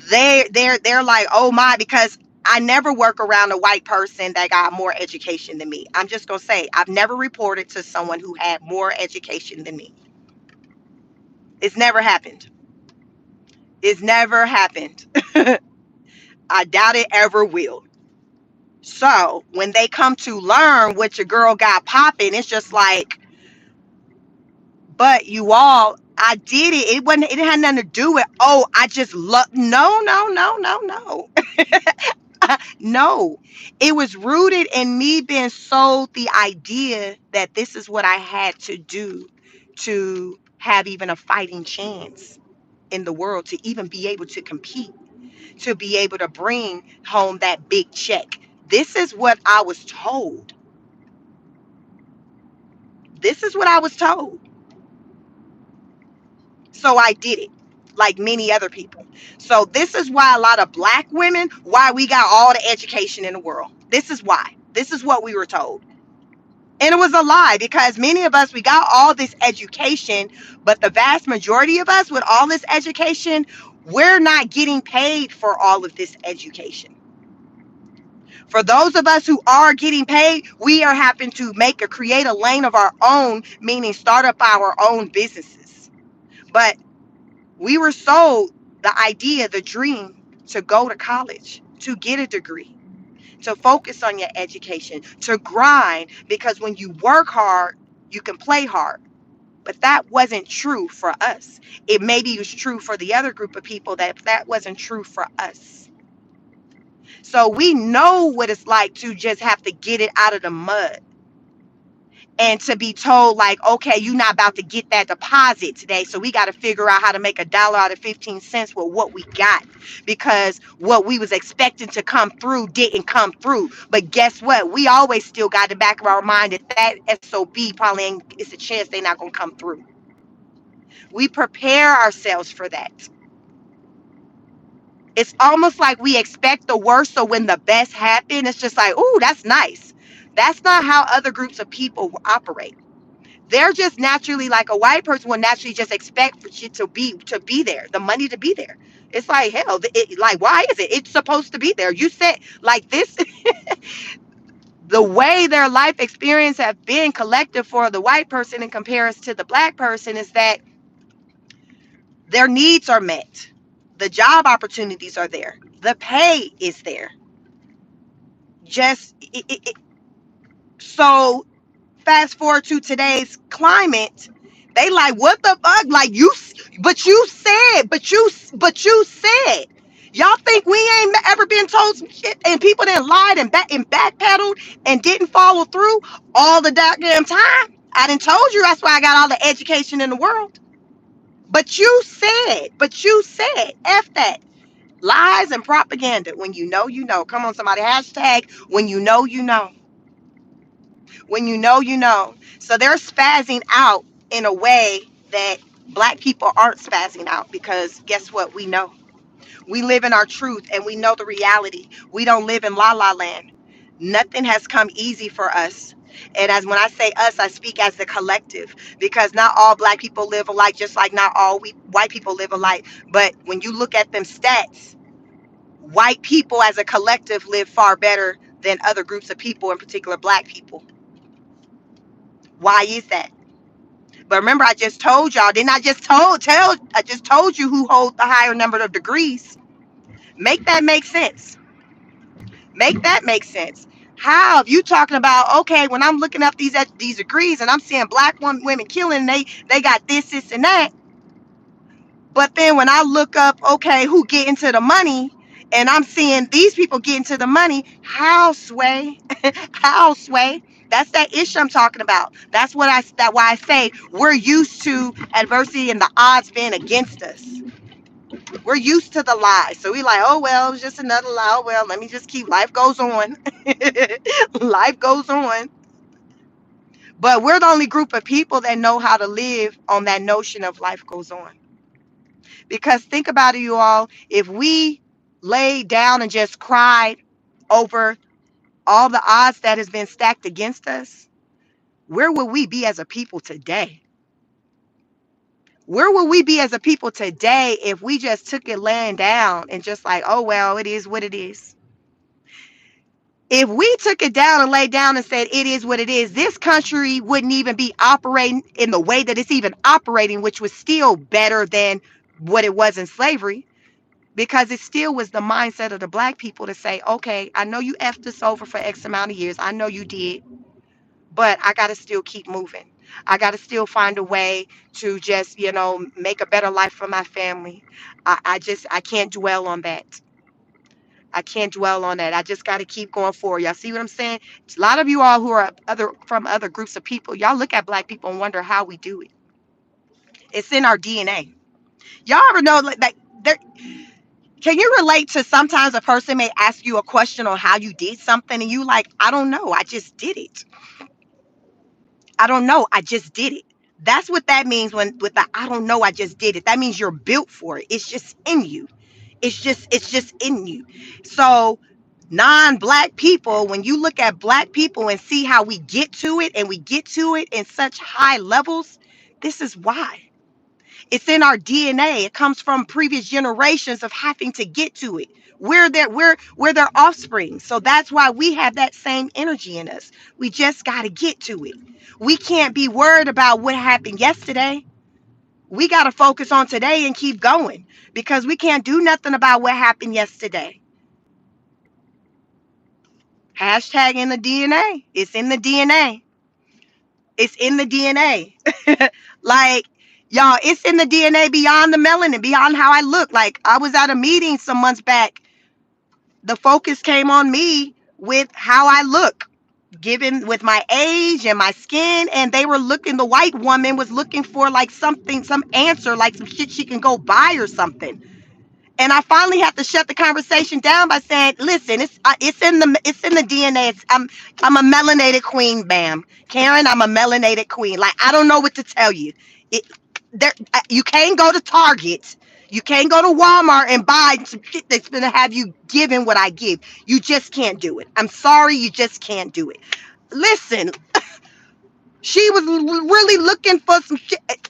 they're like, oh my, because I never work around a white person that got more education than me. I'm just gonna say, I've never reported to someone who had more education than me. It's never happened. It's never happened. I doubt it ever will. So when they come to learn what your girl got popping, it's just like, but you all, I did it. It wasn't. It had nothing to do with. Oh, I just love. No, no, no, no, no. No, it was rooted in me being sold the idea that this is what I had to do to have even a fighting chance in the world, to even be able to compete. to be able to bring home that big check. This is what I was told. This is what I was told. So I did it, like many other people. So this is why a lot of black women, why we got all the education in the world. This is why. This is what we were told. And it was a lie, because many of us, we got all this education, but the vast majority of us with all this education, we're not getting paid for all of this education. For those of us who are getting paid, we are having to create a lane of our own, meaning start up our own businesses. But we were sold the idea, the dream, to go to college, to get a degree, to focus on your education, to grind, because when you work hard, you can play hard. But that wasn't true for us. It maybe was true for the other group of people, that wasn't true for us. So we know what it's like to just have to get it out of the mud, and to be told like, okay, you're not about to get that deposit today, so we got to figure out how to make $1 out of 15 cents with what we got, because what we was expecting to come through didn't come through. But guess what, we always still got the back of our mind that SOB probably ain't, it's a chance they're not gonna come through. We prepare ourselves for that. It's almost like we expect the worst, so when the best happen, it's just like, ooh, that's nice. That's not how other groups of people operate. They're just naturally, like a white person would naturally just expect for shit to be there, the money to be there. It's like, hell, like, why is it? It's supposed to be there. You said like this. The way their life experience have been collected for the white person in comparison to the black person is that their needs are met, the job opportunities are there, the pay is there. Just so fast forward to today's climate, they like, what the fuck, like, but you said, y'all think we ain't ever been told some shit, and people that lied and backpedaled and didn't follow through all the goddamn time? I done told you that's why I got all the education in the world. But you said F that. Lies and propaganda. When you know, you know. Come on, somebody, hashtag when you know, you know. When you know, you know. So they're spazzing out in a way that black people aren't spazzing out, because guess what? We know. We live in our truth, and we know the reality. We don't live in la la land. Nothing has come easy for us. And as when I say us, I speak as the collective, because not all black people live alike, just like not all white people live alike. But when you look at them stats, white people as a collective live far better than other groups of people, in particular black people. Why is that? But remember, I just told y'all, didn't I just I just told you who holds the higher number of degrees. Make that make sense. Make that make sense. How, if you talking about, okay, when I'm looking up these degrees and I'm seeing black women killing, they got this and that. But then when I look up, okay, who get into the money, and I'm seeing these people get into the money, how, Sway? How, Sway? That's that issue I'm talking about. That's why I say we're used to adversity and the odds being against us. We're used to the lie. So we like, oh well, it was just another lie. Oh well, let me just keep, life goes on. Life goes on. But we're the only group of people that know how to live on that notion of life goes on. Because think about it, you all, if we laid down and just cried over all the odds that has been stacked against us, where would we be as a people today? Where would we be as a people today if we just took it laying down and just like, oh well, it is what it is? If we took it down and laid down and said it is what it is, this country wouldn't even be operating in the way that it's even operating, which was still better than what it was in slavery. Because it still was the mindset of the black people to say, okay, I know you effed us over for X amount of years. I know you did, but I got to still keep moving. I got to still find a way to just, make a better life for my family. I can't dwell on that. I can't dwell on that. I just got to keep going forward. Y'all see what I'm saying? A lot of you all who are from other groups of people, y'all look at black people and wonder how we do it. It's in our DNA. Y'all ever know, like there, Can you relate to sometimes a person may ask you a question on how you did something and you like, I don't know, I just did it. I don't know, I just did it. That's what that means when with the I don't know, I just did it. That means you're built for it. It's just in you. It's just in you. So non-black people, when you look at black people and see how we get to it and we get to it in such high levels, this is why. It's in our DNA. It comes from previous generations of having to get to it. We're their offspring. So that's why we have that same energy in us. We just got to get to it. We can't be worried about what happened yesterday. We got to focus on today and keep going because we can't do nothing about what happened yesterday. Hashtag in the DNA. It's in the DNA. It's in the DNA. Like, y'all, it's in the DNA beyond the melanin, beyond how I look. Like, I was at a meeting some months back. The focus came on me with how I look, given with my age and my skin. And they were looking, the white woman was looking for like something, some answer, like some shit she can go buy or something. And I finally had to shut the conversation down by saying, "Listen, it's in the DNA. I'm a melanated queen, bam, Karen. I'm a melanated queen. Like I don't know what to tell you. It there you can't go to Target, you can't go to Walmart and buy some shit that's gonna have you giving what I give. You just can't do it. I'm sorry, you just can't do it. Listen, she was really looking for some shit,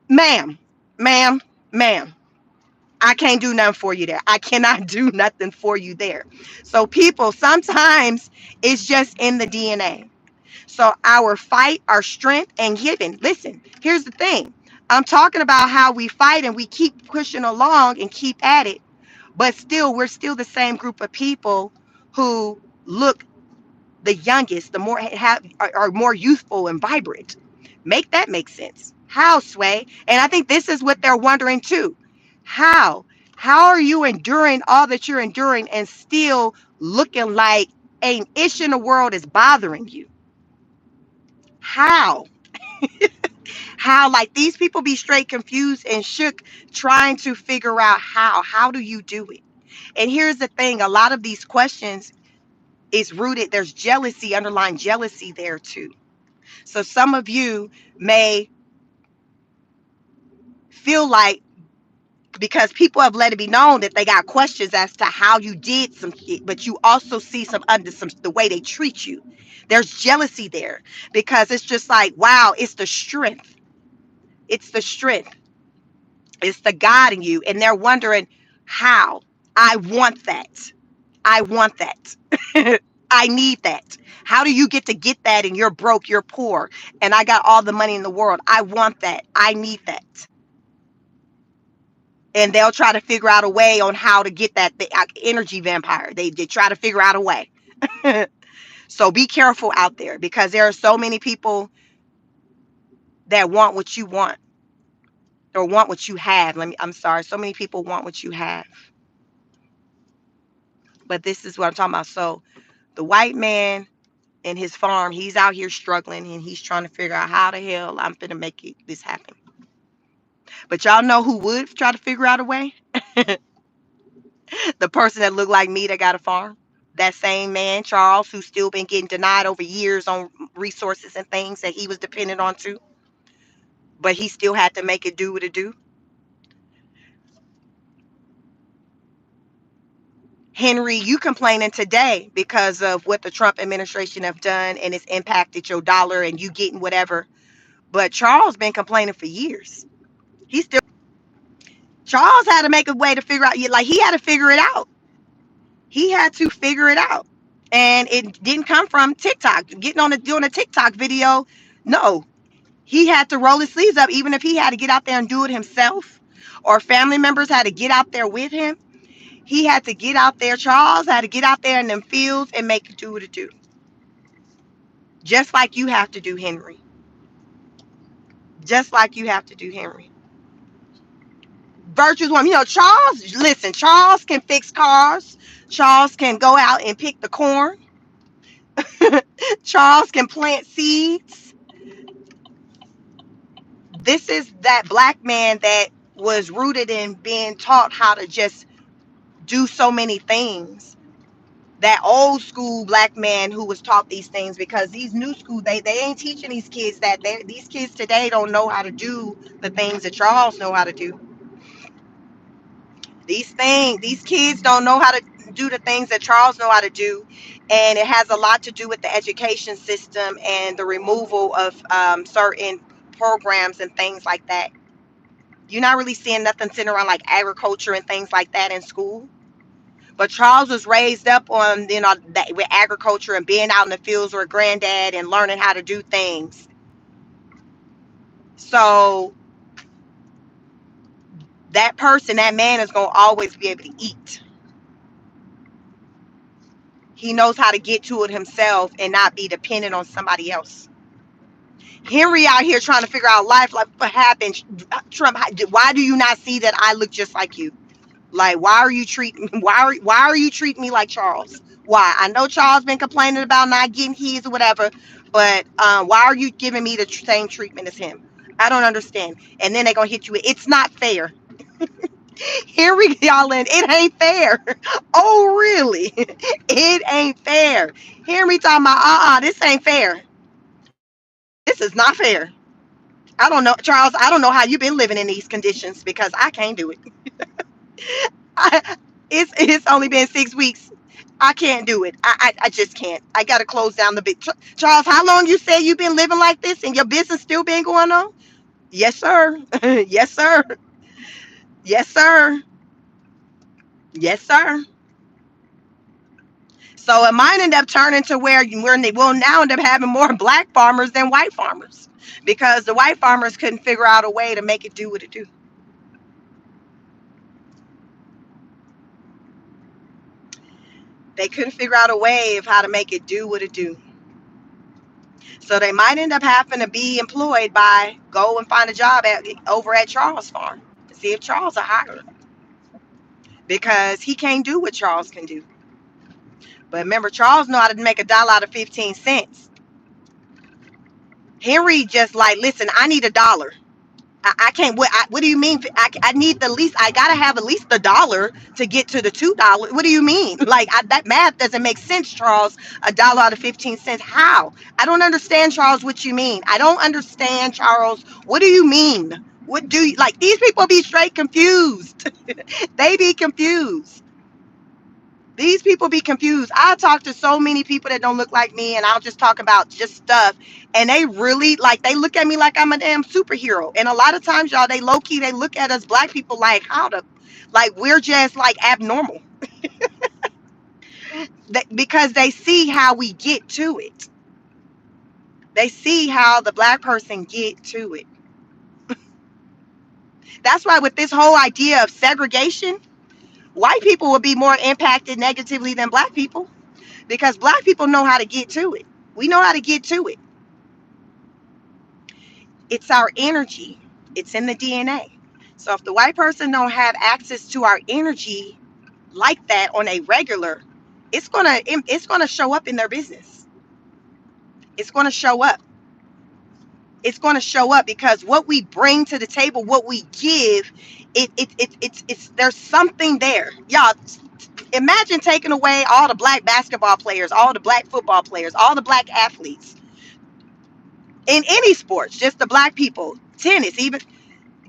ma'am, ma'am, ma'am. I can't do nothing for you there. I cannot do nothing for you there. So, people, sometimes it's just in the DNA. So, our fight, our strength, and giving. Listen, here's the thing. I'm talking about how we fight and we keep pushing along and keep at it, but still, we're still the same group of people who look the youngest, the more are more youthful and vibrant. Make that make sense. How, Sway? And I think this is what they're wondering too. How? How are you enduring all that you're enduring and still looking like an ish in the world is bothering you? How? How? Like these people be straight confused and shook trying to figure out how. How do you do it? And here's the thing, a lot of these questions is rooted, there's jealousy, underlying jealousy there too. So some of you may feel like because people have let it be known that they got questions as to how you did some shit, but you also see some under some the way they treat you. There's jealousy there because it's just like, wow, it's the strength. It's the strength. It's the God in you. And they're wondering how. I want that. I want that. I need that. How do you get that and you're broke, you're poor, and I got all the money in the world? I want that. I need that. And they'll try to figure out a way on how to get that the energy vampire. They try to figure out a way. So be careful out there because there are so many people that want what you want or want what you have. I'm sorry. So many people want what you have. But this is what I'm talking about. So the white man in his farm, he's out here struggling and he's trying to figure out how the hell I'm gonna make this happen. But y'all know who would try to figure out a way? The person that looked like me that got a farm. That same man, Charles, who's still been getting denied over years on resources and things that he was dependent on too. But he still had to make it do what it do. Henry, you complaining today because of what the Trump administration have done and it's impacted your dollar and you getting whatever. But Charles been complaining for years. He still Charles had to make a way to figure out, like he had to figure it out. He had to figure it out. And it didn't come from TikTok. Getting on doing a TikTok video. No. He had to roll his sleeves up, even if he had to get out there and do it himself, or family members had to get out there with him. He had to get out there. Charles had to get out there in them fields and make it do what it do. Just like you have to do, Henry. Just like you have to do, Henry. Virtuous woman. Charles, listen, Charles can fix cars. Charles can go out and pick the corn. Charles can plant seeds. This is that black man that was rooted in being taught how to just do so many things. That old school black man who was taught these things, because these new school, they ain't teaching these kids that. These kids today don't know how to do the things that Charles know how to do. These kids don't know how to do the things that Charles know how to do, and it has a lot to do with the education system and the removal of certain programs and things like that. You're not really seeing nothing sitting around like agriculture and things like that in school. But Charles was raised up on, that with agriculture and being out in the fields with granddad and learning how to do things. So that person, that man, is gonna always be able to eat. He knows how to get to it himself and not be dependent on somebody else. Henry out here trying to figure out life, like what happened. Trump, why do you not see that I look just like you? Like, why are you treating why are you treating me like Charles? Why? I know Charles been complaining about not getting his or whatever, but why are you giving me the same treatment as him? I don't understand. And then they're gonna hit you with, it's not fair. Here we y'all in, it ain't fair. Oh really? It ain't fair. Hear me talking about, this ain't fair. This is not fair. I don't know, Charles, I don't know how you've been living in these conditions, because I can't do it. I, it's only been 6 weeks. I can't do it. I just can't. I got to close down the big. Charles, how long you say you've been living like this and your business still been going on? Yes, sir. Yes, sir. Yes, sir. Yes, sir. So it might end up turning to where they will now end up having more black farmers than white farmers, because the white farmers couldn't figure out a way to make it do what it do. They couldn't figure out a way of how to make it do what it do. So they might end up having to be employed by, go and find a job over at Charles Farm to see if Charles will hire him, because he can't do what Charles can do. But remember, Charles know how to make $1 out of 15 cents. Henry just like, listen, I need $1. I can't. What do you mean? I need the least. I gotta have at least $1 to get to the $2. What do you mean? Like, that math doesn't make sense, Charles. $1 out of 15 cents. How? I don't understand, Charles. What you mean? I don't understand, Charles. What do you mean? What do you like? These people be straight confused. They be confused. These people be confused. I talk to so many people that don't look like me, and I'll just talk about just stuff, and they really like, they look at me like I'm a damn superhero. And a lot of times, y'all, they low key, they look at us black people like, how the, like we're just like abnormal. Because they see how we get to it. They see how the black person get to it. That's why with this whole idea of segregation, white people will be more impacted negatively than black people, because black people know how to get to it. We know how to get to it. It's our energy. It's in the DNA. So if the white person don't have access to our energy like that on a regular, it's gonna show up in their business. It's gonna show up. It's gonna show up, because what we bring to the table, what we give, it's there's something there. Y'all, imagine taking away all the black basketball players, all the black football players, all the black athletes in any sports, just the black people, tennis, even.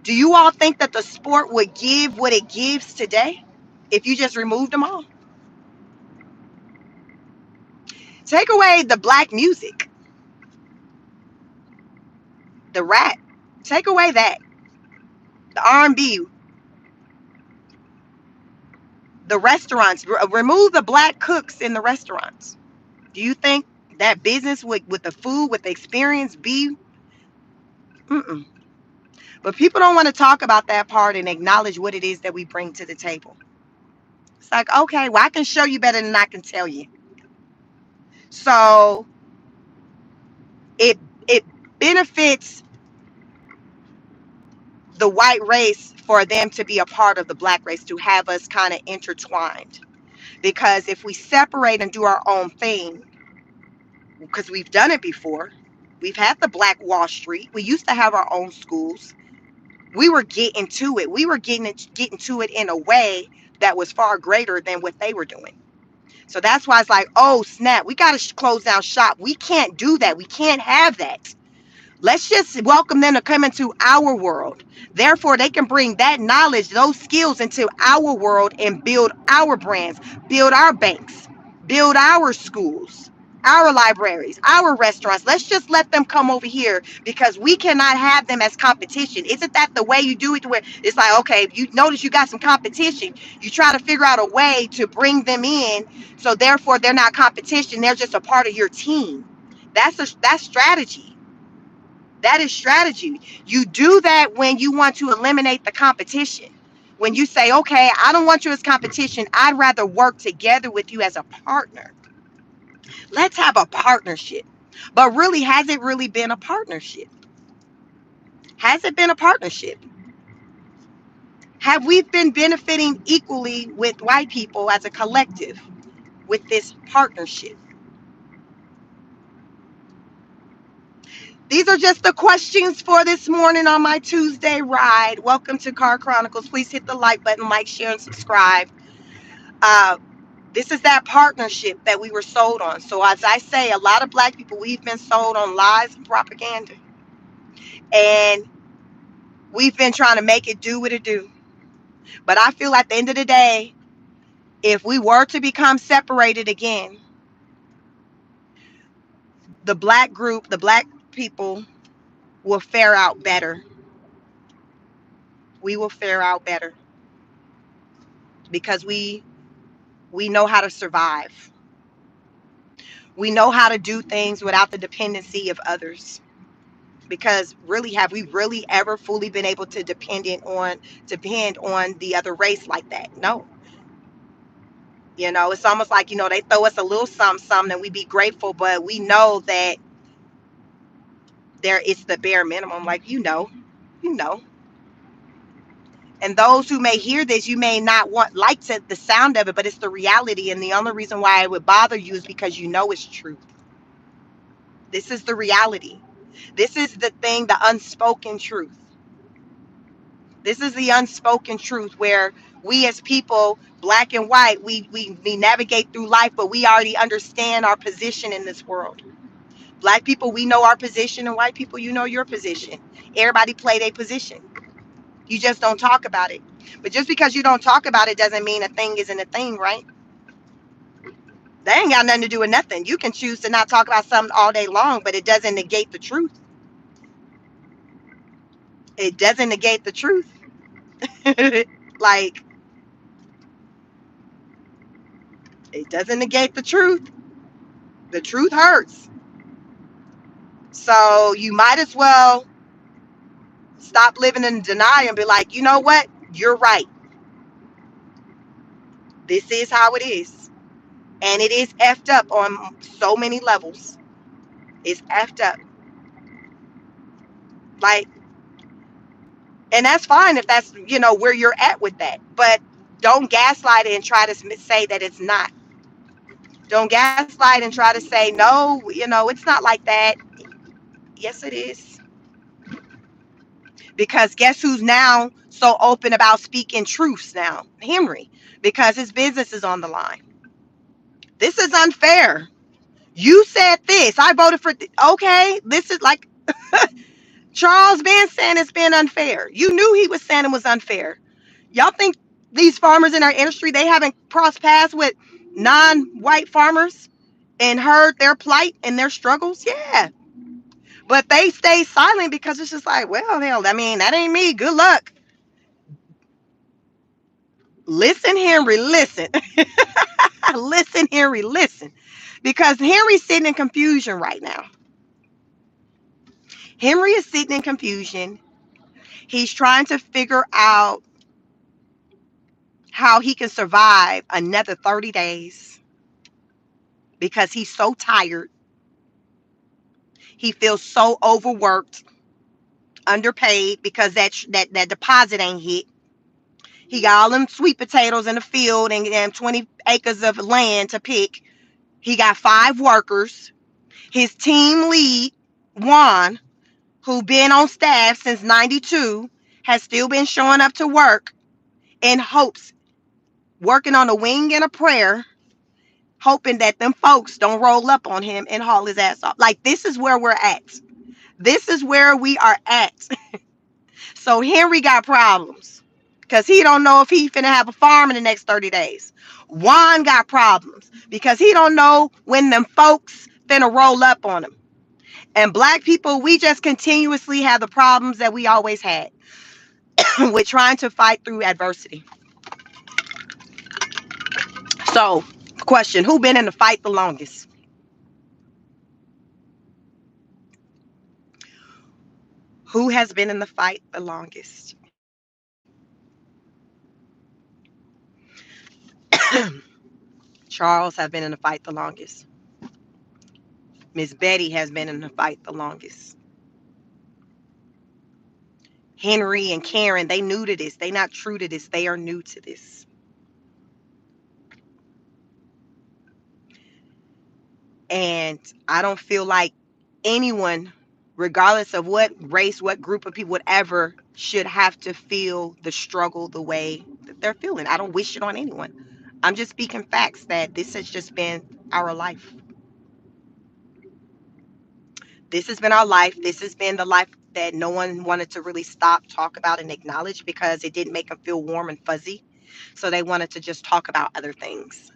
Do you all think that the sport would give what it gives today if you just removed them all? Take away the black music, the rap, take away that, the R&B, the restaurants, remove the black cooks in the restaurants. Do you think that business with the food, with the experience, be? Mm-mm. But people don't want to talk about that part and acknowledge what it is that we bring to the table. It's like, okay, well, I can show you better than I can tell you. So it benefits the white race for them to be a part of the black race, to have us kind of intertwined. Because if we separate and do our own thing, because we've done it before, we've had the Black Wall Street, we used to have our own schools, we were getting to it. We were getting to it in a way that was far greater than what they were doing. So that's why it's like, oh snap, we got to close down shop. We can't do that. We can't have that. Let's just welcome them to come into our world. Therefore, they can bring that knowledge, those skills into our world and build our brands, build our banks, build our schools, our libraries, our restaurants. Let's just let them come over here because we cannot have them as competition. Isn't that the way you do it? Where it's like, okay, you notice you got some competition, you try to figure out a way to bring them in. So therefore, they're not competition. They're just a part of your team. That's strategy. That is strategy. You do that when you want to eliminate the competition. When you say, okay, I don't want you as competition. I'd rather work together with you as a partner. Let's have a partnership. But really, has it really been a partnership? Has it been a partnership? Have we been benefiting equally with white people as a collective with this partnership? These are just the questions for this morning on my Tuesday ride. Welcome to Car Chronicles. Please hit the like button, like, share, and subscribe. Uh, this is that partnership that we were sold on. So as I say, a lot of black people, we've been sold on lies and propaganda. And we've been trying to make it do what it do. But I feel at the end of the day, if we were to become separated again, the black group, the black people will fare out better. We will fare out better because we know how to survive. We know how to do things without the dependency of others. Because really, have we really ever fully been able to depend on the other race like that? No. It's almost like, they throw us a little something and we be grateful, but we know that it's the bare minimum, like you know. And those who may hear this, you may not like the sound of it, but it's the reality. And the only reason why it would bother you is because it's truth. This is the reality. This is the thing, the unspoken truth. This is the unspoken truth where we as people, black and white, we navigate through life, but we already understand our position in this world. Black people, we know our position, and white people, you know your position. Everybody play their position. You just don't talk about it. But just because you don't talk about it doesn't mean a thing isn't a thing, right? That ain't got nothing to do with nothing. You can choose to not talk about something all day long, but it doesn't negate the truth. It doesn't negate the truth. Like, it doesn't negate the truth. The truth hurts. So you might as well stop living in denial and be like, you know what? You're right. This is how it is. And it is effed up on so many levels. It's effed up. Like, and that's fine if that's, where you're at with that. But don't gaslight it and try to say that it's not. Don't gaslight and try to say, no, it's not like that. Yes, it is. Because guess who's now so open about speaking truths now? Henry. Because his business is on the line. This is unfair. You said this. I voted for okay. This is like Charles been saying it's been unfair. You knew he was saying it was unfair. Y'all think these farmers in our industry, they haven't crossed paths with non-white farmers and heard their plight and their struggles? Yeah. But they stay silent because it's just like, well, hell, I mean, that ain't me. Good luck. Listen, Henry, listen. Listen, Henry, listen. Because Henry's sitting in confusion right now. Henry is sitting in confusion. He's trying to figure out how he can survive another 30 days because he's so tired. He feels so overworked, underpaid because that deposit ain't hit. He got all them sweet potatoes in the field and 20 acres of land to pick. He got 5 workers. His team lead, Juan, who been on staff since 92, has still been showing up to work in hopes. working on a wing and a prayer, hoping that them folks don't roll up on him and haul his ass off. Like, this is where we're at. This is where we are at. So Henry got problems because he don't know if he finna have a farm in the next 30 days. Juan got problems because he don't know when them folks finna roll up on him. And black people, we just continuously have the problems that we always had with trying to fight through adversity. So, question, who been in the fight the longest? Who has been in the fight the longest? Charles has been in the fight the longest. Miss Betty has been in the fight the longest. Henry and Karen, they new to this. They not true to this. They are new to this. And I don't feel like anyone, regardless of what race, what group of people, whatever, should have to feel the struggle the way that they're feeling. I don't wish it on anyone. I'm just speaking facts that this has just been our life. This has been our life. This has been the life that no one wanted to really stop, talk about, and acknowledge because it didn't make them feel warm and fuzzy. So they wanted to just talk about other things.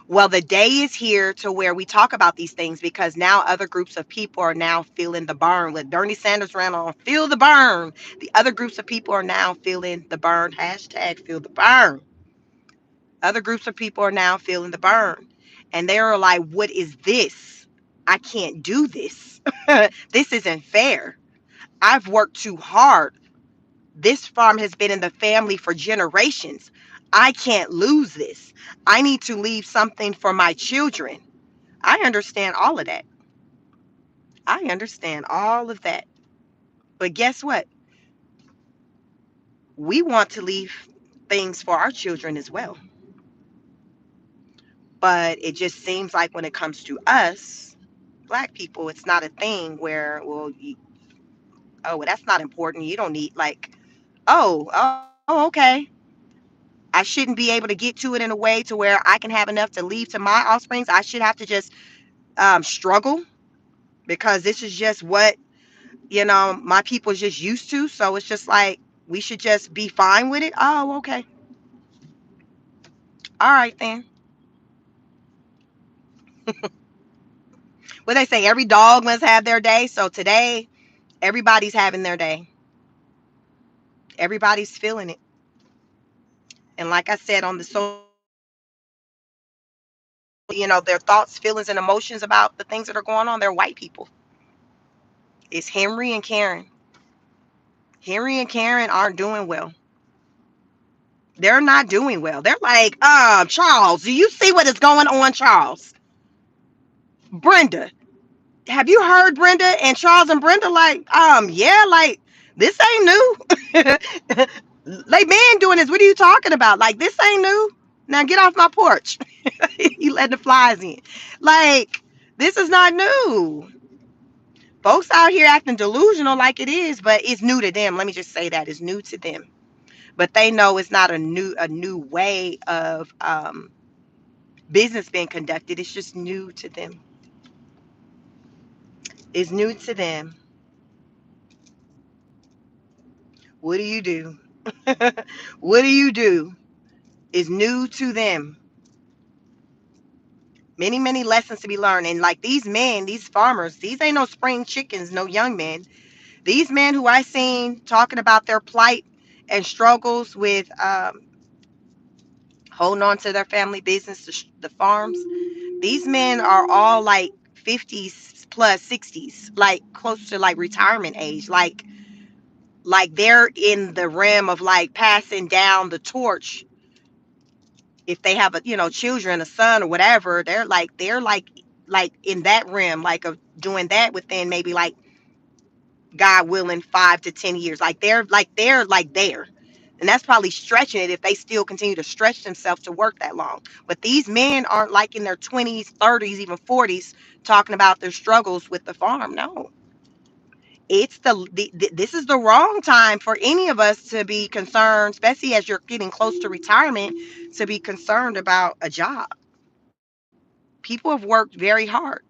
Well, the day is here to where we talk about these things because now other groups of people are now feeling the burn. When Bernie Sanders ran on feel the burn, the other groups of people are now feeling the burn. Hashtag feel the burn. Other groups of people are now feeling the burn. And they're like, what is this? I can't do this. This isn't fair. I've worked too hard. This farm has been in the family for generations. I can't lose this. I need to leave something for my children. I understand all of that. I understand all of that. But guess what? We want to leave things for our children as well. But it just seems like when it comes to us, black people, it's not a thing where, well, oh, well, that's not important. You don't need, like, oh, okay. I shouldn't be able to get to it in a way to where I can have enough to leave to my offsprings. I should have to just struggle because this is just what, my people is just used to. So it's just like we should just be fine with it. Oh, okay. All right then. Well, they say every dog must have their day. So today, everybody's having their day. Everybody's feeling it. And like I said on the their thoughts, feelings, and emotions about the things that are going on. They're white people. It's Henry and Karen. Henry and Karen aren't doing well. They're not doing well. They're like, Charles, do you see what is going on, Charles? Brenda, have you heard Brenda? And Charles and Brenda, like, yeah, like, this ain't new. They been doing this. What are you talking about? Like, this ain't new. Now get off my porch. You let the flies in. Like, this is not new. Folks out here acting delusional like it is, but it's new to them. Let me just say that it's new to them. But they know it's not a new way of business being conducted. It's just new to them. It's new to them. What do you do? What do you do? Is new to them. Many, many lessons to be learned. And like these men, these farmers, these ain't no spring chickens, no young men. These men who I seen talking about their plight and struggles with holding on to their family business, the farms. These men are all like 50s plus 60s, like close to like retirement age. Like they're in the realm of like passing down the torch. If they have children, a son or whatever, they're like in that realm, like of doing that within maybe like God willing 5 to 10 years. Like they're there. And that's probably stretching it if they still continue to stretch themselves to work that long. But these men aren't like in their 20s, 30s, even 40s talking about their struggles with the farm. No. It's this is the wrong time for any of us to be concerned, especially as you're getting close to retirement, to be concerned about a job. People have worked very hard,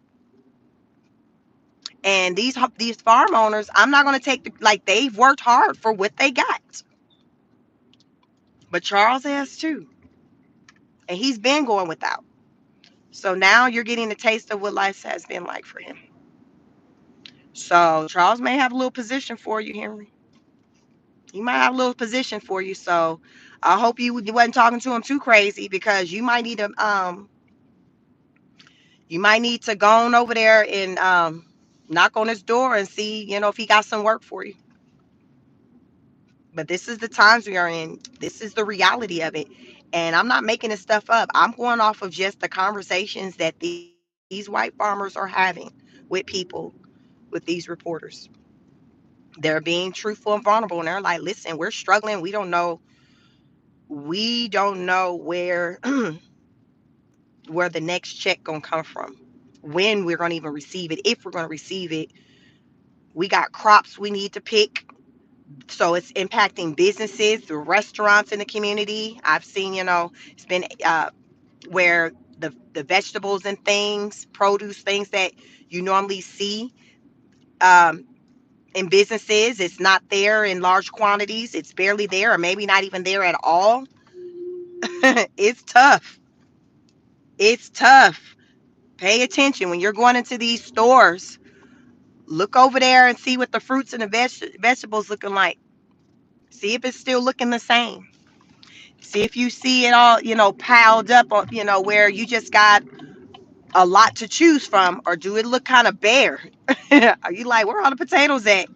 and these farm owners, I'm not going to take like, they've worked hard for what they got. But Charles has too, and he's been going without. So now you're getting a taste of what life has been like for him. So Charles may have a little position for you, Henry. He might have a little position for you. So I hope you wasn't talking to him too crazy, because you might need to go on over there and knock on his door and see, if he got some work for you. But this is the times we are in. This is the reality of it. And I'm not making this stuff up. I'm going off of just the conversations that these white farmers are having with people, with these reporters. They're being truthful and vulnerable, and they're like, listen, we're struggling. We don't know where where the next check gonna come from, when we're gonna even receive it, if we're gonna receive it. We got crops we need to pick. So it's impacting businesses, the restaurants in the community. I've seen, it's been where the vegetables and things, produce, things that you normally see um, in businesses, it's not there in large quantities. It's barely there, or maybe not even there at all. It's tough. It's tough. Pay attention when you're going into these stores. Look over there and see what the fruits and the vegetables looking like. See if it's still looking the same. See if you see it all, piled up on, where you just got a lot to choose from, or do it look kind of bare? Are you like, where are all the potatoes at?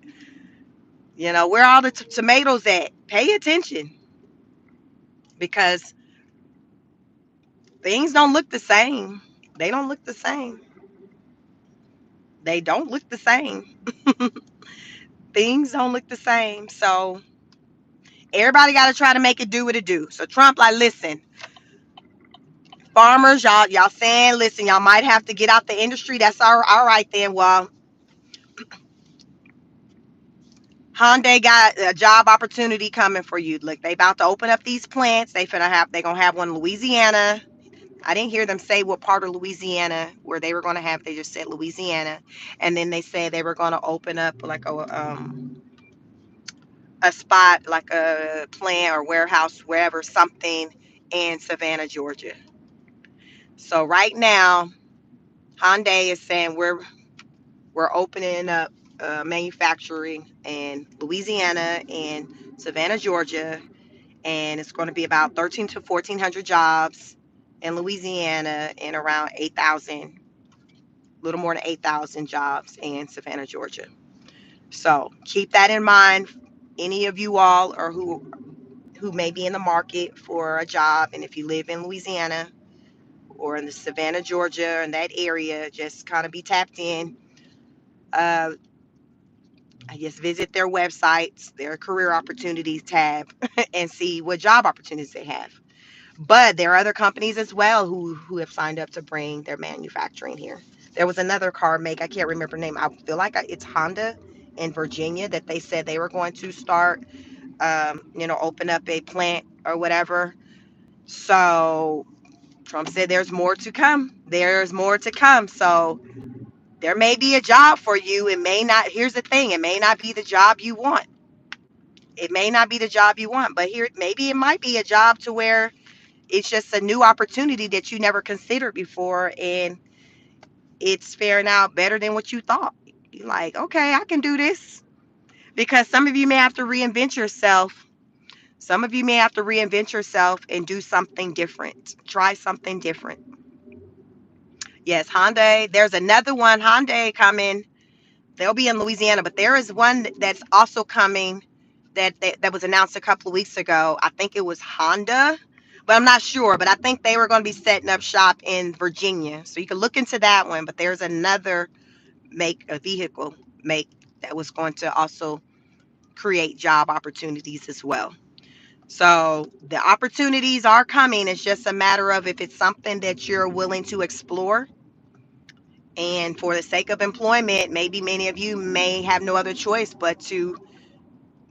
Where are all the tomatoes at? Pay attention, because things don't look the same. They don't look the same. They don't look the same. Things don't look the same. So everybody got to try to make it do what it do. So Trump, like, listen, farmers, y'all saying, listen, y'all might have to get out the industry. That's all right then. Well, Hyundai got a job opportunity coming for you. Look, they about to open up these plants. They gonna have one in Louisiana. I didn't hear them say what part of Louisiana where they were gonna have. They just said Louisiana, and then they said they were gonna open up like a spot, like a plant or warehouse, wherever, something in Savannah, Georgia. So right now, Hyundai is saying we're opening up manufacturing in Louisiana and Savannah, Georgia, and it's going to be about 13 to 1400 jobs in Louisiana, and around 8,000, a little more than 8,000 jobs in Savannah, Georgia. So keep that in mind. Any of you all, or who may be in the market for a job, and if you live in Louisiana or in the Savannah, Georgia, in that area, just kind of be tapped in. Uh, I guess visit their websites, their career opportunities tab, and see what job opportunities they have. But there are other companies as well who have signed up to bring their manufacturing here. There was another car make, I can't remember the name. I feel like it's Honda in Virginia, that they said they were going to start, open up a plant or whatever. So Trump said there's more to come. There's more to come. So there may be a job for you. It may not. Here's the thing. It may not be the job you want. It may not be the job you want, but here, maybe it might be a job to where it's just a new opportunity that you never considered before, and it's faring out better than what you thought. You're like, okay, I can do this. Because some of you may have to reinvent yourself. Some of you may have to reinvent yourself and do something different. Try something different. Yes, Hyundai. There's another one, Hyundai, coming. They'll be in Louisiana, but there is one that's also coming that was announced a couple of weeks ago. I think it was Honda, but I'm not sure. But I think they were going to be setting up shop in Virginia. So you can look into that one. But there's another vehicle make that was going to also create job opportunities as well. So the opportunities are coming. It's just a matter of if it's something that you're willing to explore, And for the sake of employment, maybe many of you may have no other choice but to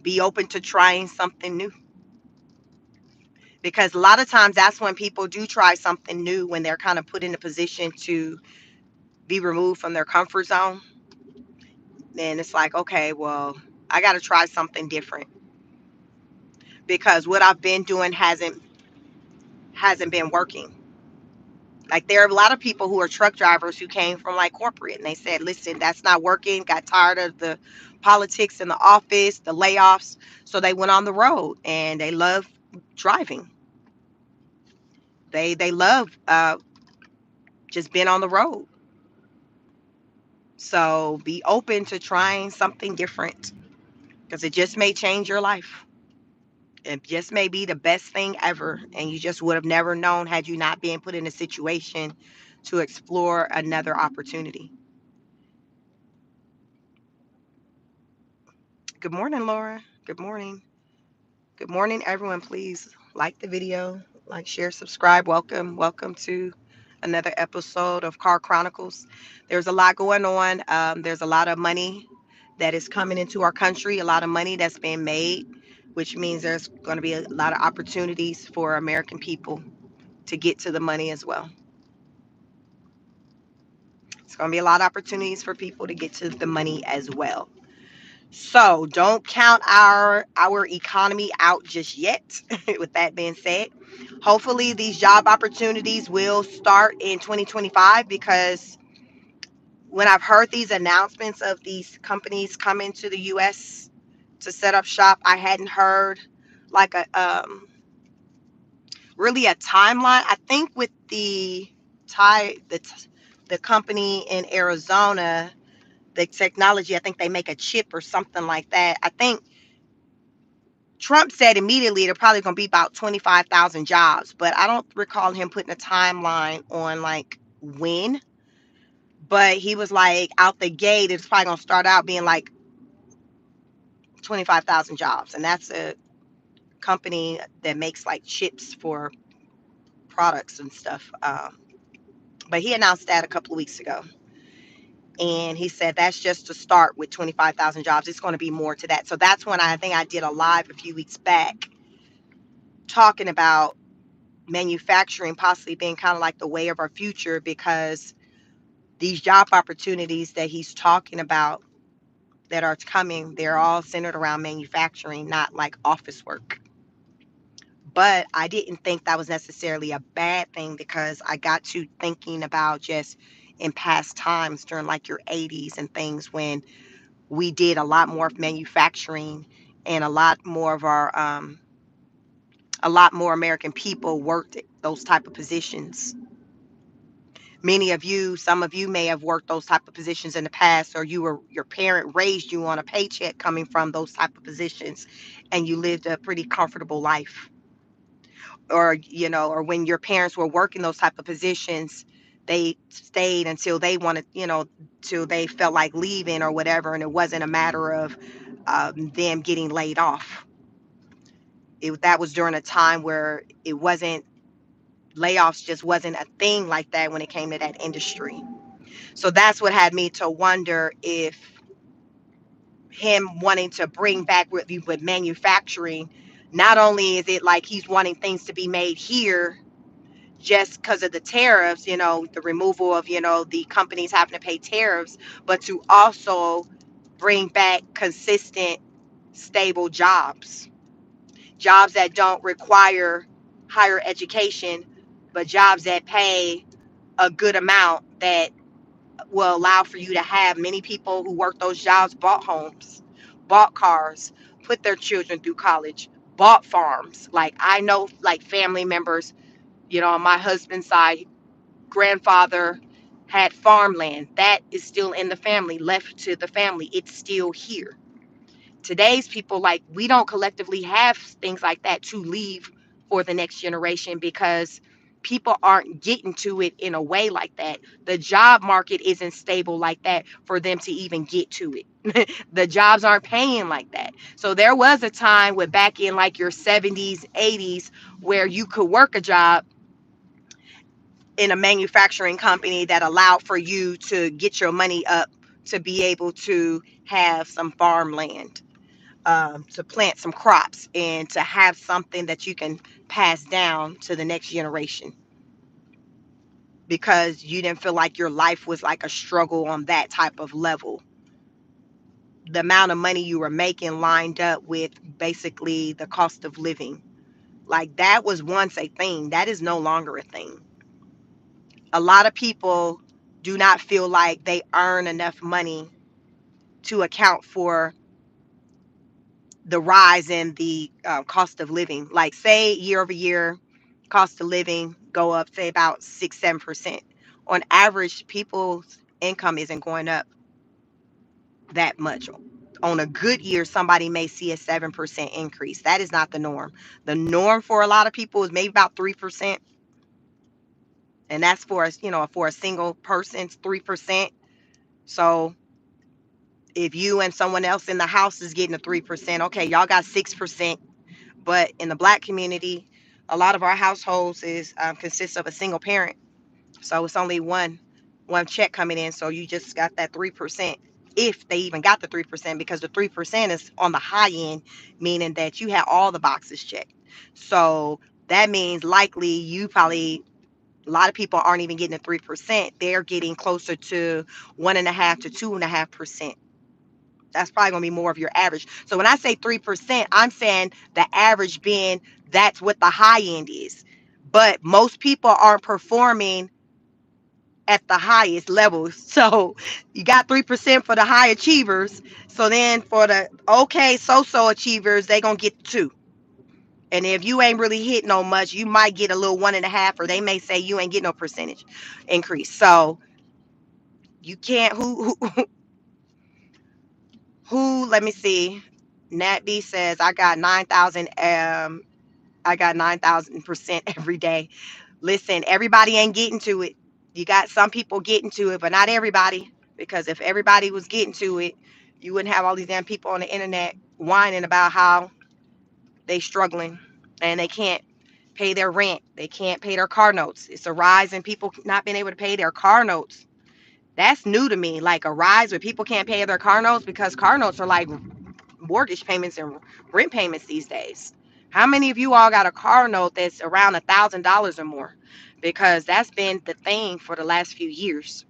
be open to trying something new. Because a lot of times that's when people do try something new, when they're kind of put in a position to be removed from their comfort zone. Then it's like, okay, well, I got to try something different because what I've been doing hasn't been working. Like there are a lot of people who are truck drivers who came from like corporate and they said, listen, that's not working. Got tired of the politics in the office, the layoffs. So they went on the road and they love driving. They love just being on the road. So be open to trying something different because it just may change your life. It just may be the best thing ever. And you just would have never known had you not been put in a situation to explore another opportunity. Good morning, Laura. Good morning. Good morning, everyone. Please like the video, like, share, subscribe. Welcome. Welcome to another episode of Car Chronicles. There's a lot going on. There's a lot of money that is coming into our country, a lot of money that's being made, which means there's going to be a lot of opportunities for American people to get to the money as well. It's going to be a lot of opportunities for people to get to the money as well. So don't count our economy out just yet. With that being said, hopefully these job opportunities will start in 2025 because when I've heard these announcements of these companies coming to the US to set up shop, I hadn't heard like a really a timeline. I think with the company in Arizona, the technology, I think they make a chip or something like that. I think Trump said immediately they're probably going to be about 25,000 jobs, but I don't recall him putting a timeline on like when. But he was like out the gate, it's probably going to start out being like 25,000 jobs. And that's a company that makes like chips for products and stuff. But he announced that a couple of weeks ago. And he said that's just to start with 25,000 jobs. It's going to be more to that. So that's when I think I did a live a few weeks back talking about manufacturing possibly being kind of like the way of our future because these job opportunities that he's talking about that are coming, they're all centered around manufacturing, not like office work. But I didn't think that was necessarily a bad thing because I got to thinking about just in past times during like your 80s and things when we did a lot more of manufacturing and a lot more American people worked those type of positions. Many of you, some of you may have worked those type of positions in the past, or your parent raised you on a paycheck coming from those type of positions, and you lived a pretty comfortable life. Or or when your parents were working those type of positions, they stayed until they wanted, till they felt like leaving or whatever, and it wasn't a matter of them getting laid off. That was during a time where it wasn't layoffs just wasn't a thing like that when it came to that industry. So that's what had me to wonder if him wanting to bring back with manufacturing, not only is it like he's wanting things to be made here just because of the tariffs, the removal of, the companies having to pay tariffs, but to also bring back consistent, stable jobs that don't require higher education, but jobs that pay a good amount that will allow for you to have many people who work those jobs bought homes, bought cars, put their children through college, bought farms. Like I know like family members, on my husband's side, grandfather had farmland. That is still in the family, left to the family. It's still here. Today's people, like, we don't collectively have things like that to leave for the next generation because people aren't getting to it in a way like that. The job market isn't stable like that for them to even get to it. The jobs aren't paying like that. So there was a time where back in like your 70s, 80s, where you could work a job in a manufacturing company that allowed for you to get your money up to be able to have some farmland, to plant some crops and to have something that you can pass down to the next generation, because you didn't feel like your life was like a struggle on that type of level. The amount of money you were making lined up with basically the cost of living. Like that was once a thing. That is no longer a thing. A lot of people do not feel like they earn enough money to account for the rise in the cost of living. Like, say, year over year, cost of living go up, say about 6-7%. On average, people's income isn't going up that much. On a good year, somebody may see a 7% increase. That is not the norm. The norm for a lot of people is maybe about 3%, and that's for us, for a single person, it's 3%. So if you and someone else in the house is getting a 3%, okay, y'all got 6%. But in the Black community, a lot of our households is consists of a single parent, so it's only one check coming in. So you just got that 3%, if they even got the 3%, because the 3% is on the high end, meaning that you have all the boxes checked. So that means likely you probably, a lot of people aren't even getting the 3%. They're getting closer to 1.5 to 2.5%. That's probably going to be more of your average. So when I say 3%, I'm saying the average being that's what the high end is. But most people aren't performing at the highest levels. So you got 3% for the high achievers. So then for the okay, so achievers, they going to get two. And if you ain't really hitting no much, you might get a little 1.5, or they may say you ain't get no percentage increase. So you can't, let me see. Nat B says, I got 9,000. I got 9,000% every day. Listen, everybody ain't getting to it. You got some people getting to it, but not everybody. Because if everybody was getting to it, you wouldn't have all these damn people on the internet whining about how they struggling and they can't pay their rent. They can't pay their car notes. It's a rise in people not being able to pay their car notes. That's new to me. Like a rise where people can't pay their car notes, because car notes are like mortgage payments and rent payments these days. How many of you all got a car note that's around $1,000 or more? Because that's been the thing for the last few years.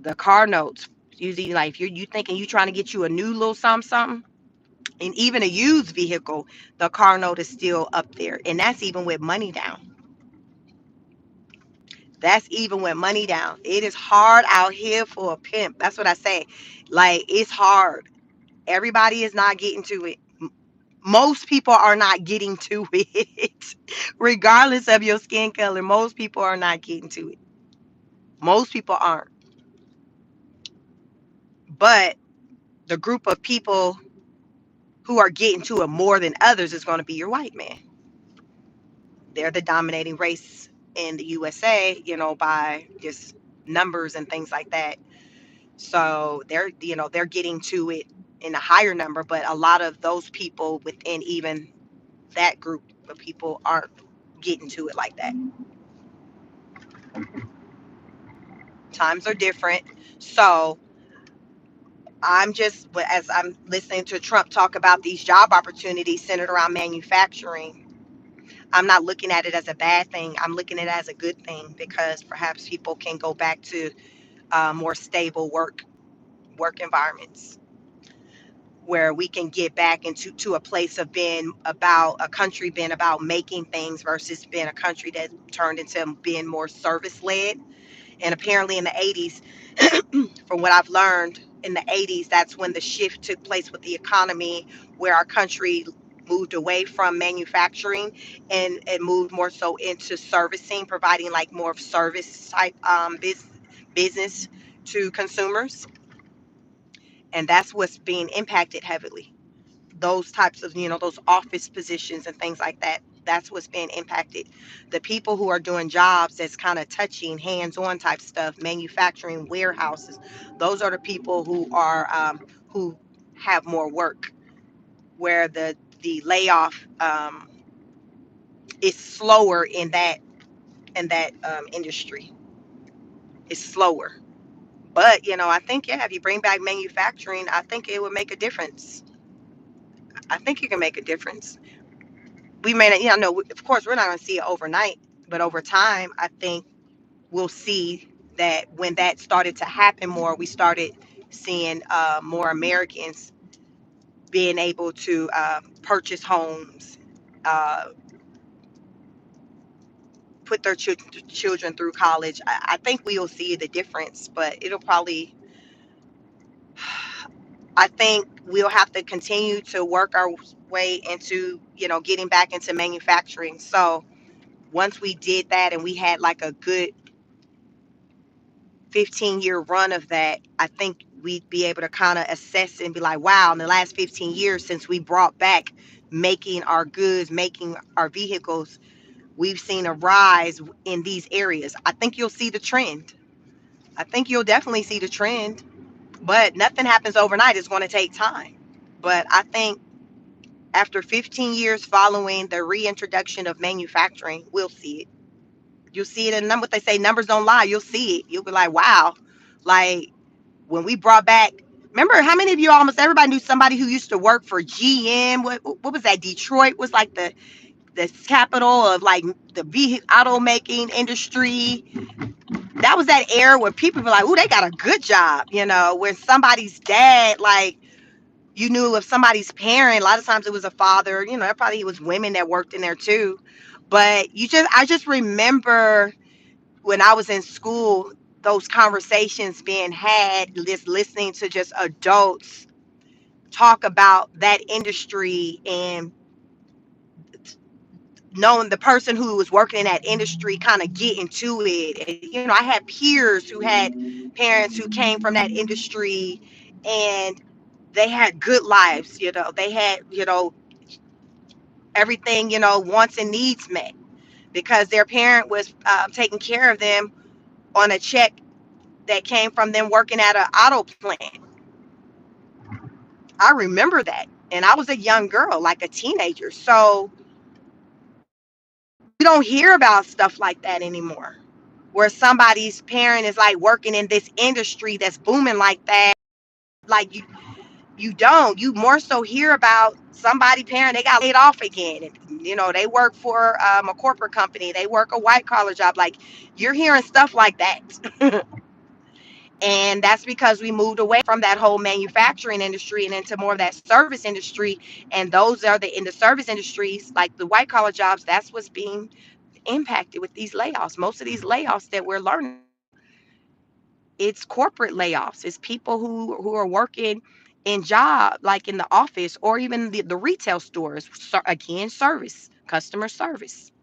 The car notes, usually, like if you thinking you trying to get you a new little something, and even a used vehicle, the car note is still up there, and that's even with money down. That's even with money down. It is hard out here for a pimp. That's what I say. Like, it's hard. Everybody is not getting to it. Most people are not getting to it. Regardless of your skin color, most people are not getting to it. Most people aren't. But the group of people who are getting to it more than others is going to be your white man. They're the dominating race in the USA, by just numbers and things like that. So they're getting to it in a higher number, but a lot of those people within even that group of people aren't getting to it like that. Times are different. So as I'm listening to Trump talk about these job opportunities centered around manufacturing, I'm not looking at it as a bad thing. I'm looking at it as a good thing, because perhaps people can go back to more stable work environments, where we can get back into a place of being about a country being about making things versus being a country that turned into being more service led. And apparently in the 80s, from what I've learned, in the 80s, that's when the shift took place with the economy, where our country moved away from manufacturing and moved more so into servicing, providing like more of service type business to consumers. And that's what's being impacted heavily. Those types of, those office positions and things like that. That's what's being impacted. The people who are doing jobs that's kind of touching hands-on type stuff, manufacturing, warehouses, those are the people who have more work, where the layoff is slower in in that industry. It's slower. But, I think, yeah, if you bring back manufacturing, I think it would make a difference. I think it can make a difference. We may not, no, of course, we're not going to see it overnight, but over time, I think we'll see that when that started to happen more, we started seeing more Americans being able to purchase homes, uh, put their children through college. I think we'll see the difference, but it'll probably, I think we'll have to continue to work our way into, getting back into manufacturing. So once we did that and we had like a good 15-year run of that, I think we'd be able to kind of assess and be like, wow, in the last 15 years since we brought back making our goods, making our vehicles, we've seen a rise in these areas. I think you'll see the trend. I think you'll definitely see the trend, but nothing happens overnight. It's going to take time. But I think after 15 years following the reintroduction of manufacturing, we'll see it. You'll see it in what they say, numbers don't lie. You'll see it. You'll be like, wow, like when we brought back, remember how many of you, almost everybody knew somebody who used to work for GM. What was that? Detroit was like the capital of like the vehicle auto making industry. That was that era where people were like, "Ooh, they got a good job," when somebody's dad, like, you knew if somebody's parent, a lot of times it was a father, probably it was women that worked in there too. But I just remember when I was in school, those conversations being had, just listening to just adults talk about that industry and knowing the person who was working in that industry kind of get into it. And, I had peers who had parents who came from that industry and they had good lives, they had, everything, wants and needs met because their parent was taking care of them on a check that came from them working at an auto plant. I remember that. And I was a young girl, like a teenager. So we don't hear about stuff like that anymore, where somebody's parent is like working in this industry that's booming like that. Like you don't. You more so hear about somebody parent, they got laid off again. And, they work for a corporate company. They work a white collar job. Like you're hearing stuff like that. And that's because we moved away from that whole manufacturing industry and into more of that service industry. And those are in the service industries, like the white collar jobs, that's what's being impacted with these layoffs. Most of these layoffs that we're learning, it's corporate layoffs. It's people who are working in job, like in the office or even the retail stores. So again, service, customer service.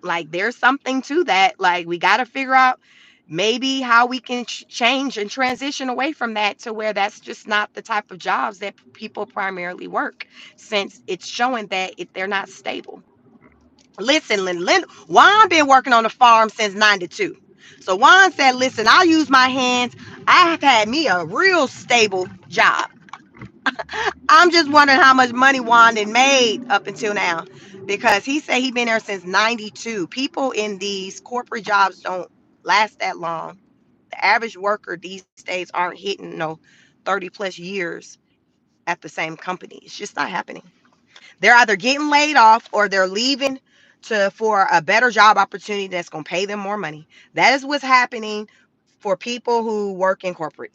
Like there's something to that. Like we got to figure out maybe how we can change and transition away from that to where that's just not the type of jobs that people primarily work, since it's showing that they're not stable. Listen, Juan been working on the farm since 92. So Juan said, listen, I'll use my hands. I have had me a real stable job. I'm just wondering how much money Juan had made up until now, because he said he been there since 92. People in these corporate jobs don't last that long. The average worker these days aren't hitting 30 plus years at the same company. It's just not happening. They're either getting laid off or they're leaving for a better job opportunity that's going to pay them more money. That is what's happening for people who work in corporate.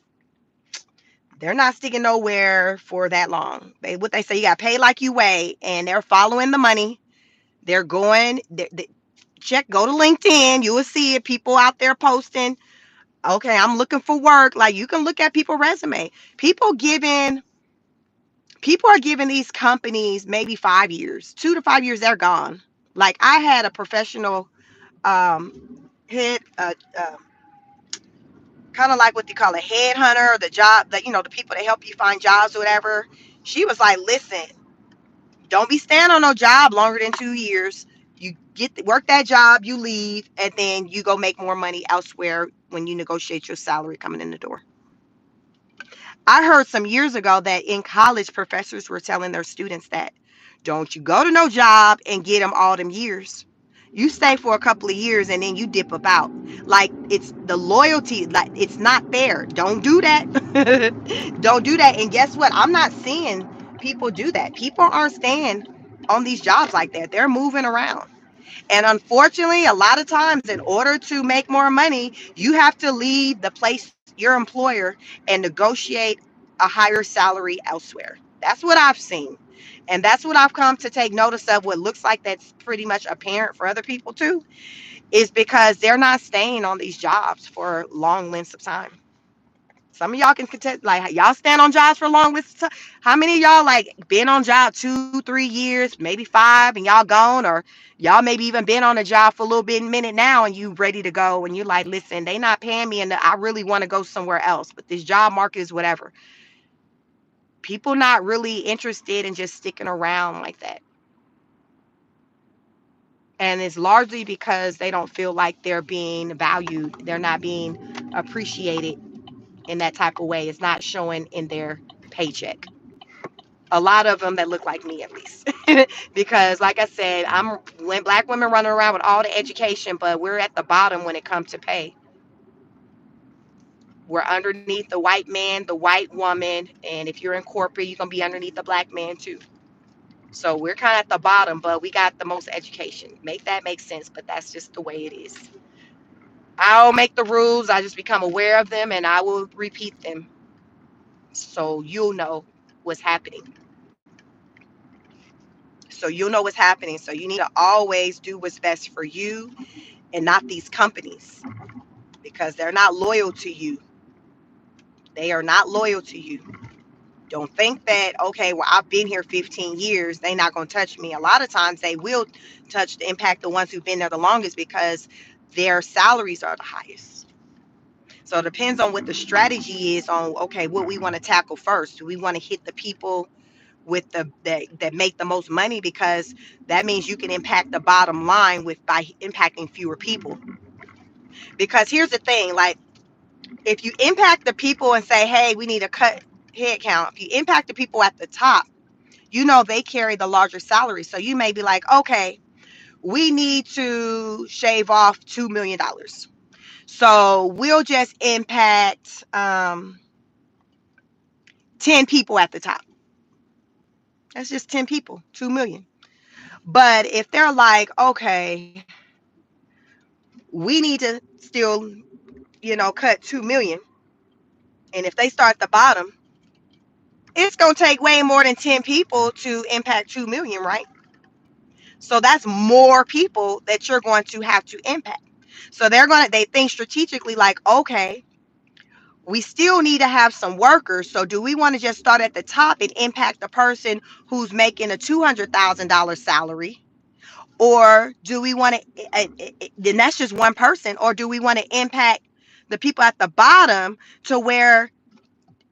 They're not sticking nowhere for that long. What they say, you got to pay like you weigh, and they're following the money. They're going, go to LinkedIn. You will see it. People out there posting, okay, I'm looking for work. Like you can look at people's resume. People are giving these companies maybe 5 years, 2 to 5 years, they're gone. Like I had a professional head, kind of like what they call a headhunter, the job that, the people that help you find jobs or whatever. She was like, listen, don't be standing on no job longer than 2 years. You work that job, you leave, and then you go make more money elsewhere when you negotiate your salary coming in the door. I heard some years ago that in college, professors were telling their students that Don't you go to no job and get them all them years. You stay for a couple of years and then you dip up out. Like, it's the loyalty, like, it's not there. Don't do that. Don't do that. And guess what? I'm not seeing people do that. People aren't staying on these jobs like that. They're moving around. And unfortunately, a lot of times, in order to make more money, you have to leave the place, your employer, and negotiate a higher salary elsewhere. That's what I've seen. And that's what I've come to take notice of. What looks like that's pretty much apparent for other people too, is because they're not staying on these jobs for long lengths of time. Some of y'all can contest, like, y'all stand on jobs for long lengths of time. How many of y'all like been on job 2, 3 years, maybe 5, and y'all gone, or y'all maybe even been on a job for a little bit minute now, and you ready to go, and you're like, listen, they not paying me, and I really want to go somewhere else, but this job market is whatever. People not really interested in just sticking around like that. And it's largely because they don't feel like they're being valued. They're not being appreciated in that type of way. It's not showing in their paycheck. A lot of them that look like me, at least. Because, like I said, I'm when black women running around with all the education, but we're at the bottom when it comes to pay. We're underneath the white man, the white woman, and if you're in corporate, you're gonna be underneath the black man too. So we're kind of at the bottom, but we got the most education. Make that make sense, but that's just the way it is. I don't make the rules. I just become aware of them, and I will repeat them so you'll know what's happening. So you'll know what's happening. So you need to always do what's best for you and not these companies, because they're not loyal to you. They are not loyal to you. Don't think that, okay, well, I've been here 15 years, they're not going to touch me. A lot of times they will touch the impact the ones who've been there the longest because their salaries are the highest. So it depends on what the strategy is on, okay, what we want to tackle first. Do we want to hit the people with the that make the most money, because that means you can impact the bottom line with by impacting fewer people. Because here's the thing, like, if you impact the people and say, hey, we need to cut head count, if you impact the people at the top, they carry the larger salary. So you may be like, okay, we need to shave off $2 million, so we'll just impact 10 people at the top. That's just 10 people, 2 million. But if they're like, okay, we need to still, cut 2 million, and if they start at the bottom, it's going to take way more than 10 people to impact 2 million, right? So that's more people that you're going to have to impact. So they think strategically, like, okay, we still need to have some workers. So do we want to just start at the top and impact the person who's making a $200,000 salary? Or do we want to, then that's just one person, or do we want to impact the people at the bottom to where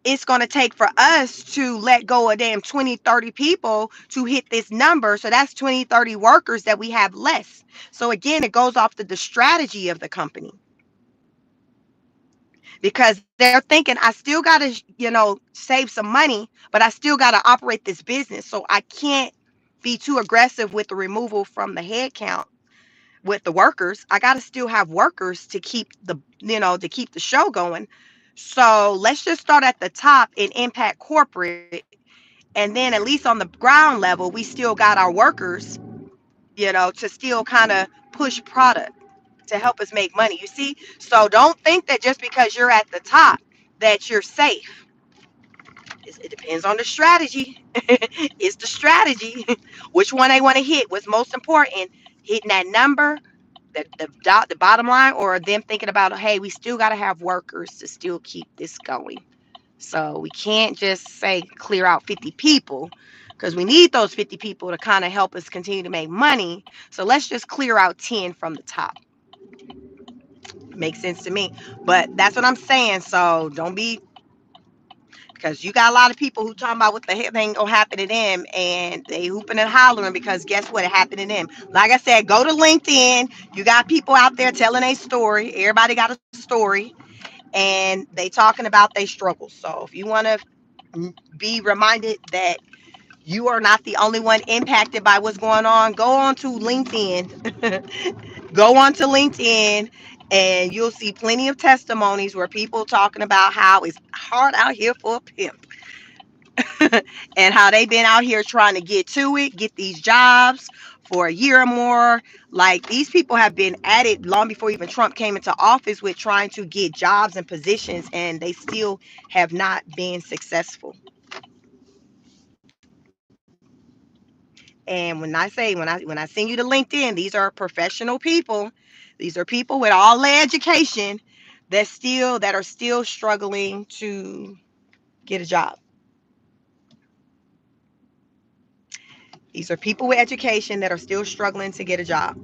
it's going to take for us to let go of damn 20, 30 people to hit this number? So that's 20, 30 workers that we have less. So again, it goes off the strategy of the company, because they're thinking, I still got to, save some money, but I still got to operate this business. So I can't be too aggressive with the removal from the head count with the workers. I got to still have workers to keep to keep the show going. So let's just start at the top and impact corporate. And then at least on the ground level, we still got our workers, to still kind of push product to help us make money. You see? So don't think that just because you're at the top that you're safe. It depends on the strategy. It's the strategy. Which one they want to hit? What's most important? Hitting that number, the bottom line, or them thinking about, hey, we still got to have workers to still keep this going. So we can't just say clear out 50 people, because we need those 50 people to kind of help us continue to make money. So let's just clear out 10 from the top. Makes sense to me. But that's what I'm saying. So don't be, because you got a lot of people who talking about what the heck ain't gonna happen to them, and they hooping and hollering because guess what? It happened to them. Like I said, go to LinkedIn. You got people out there telling a story. Everybody got a story, and they talking about their struggles. So if you want to be reminded that You are not the only one impacted by what's going on. Go on to LinkedIn. Go on to LinkedIn and you'll see plenty of testimonies where people talking about how it's hard out here for a pimp and how they've been out here trying to get to it, get these jobs for a year or more. Like these people have been at it long before even Trump came into office with trying to get jobs and positions, and they still have not been successful. And when I send you to LinkedIn, these are professional people. These are people with all their education that are still struggling to get a job. These are people with education that are still struggling to get a job.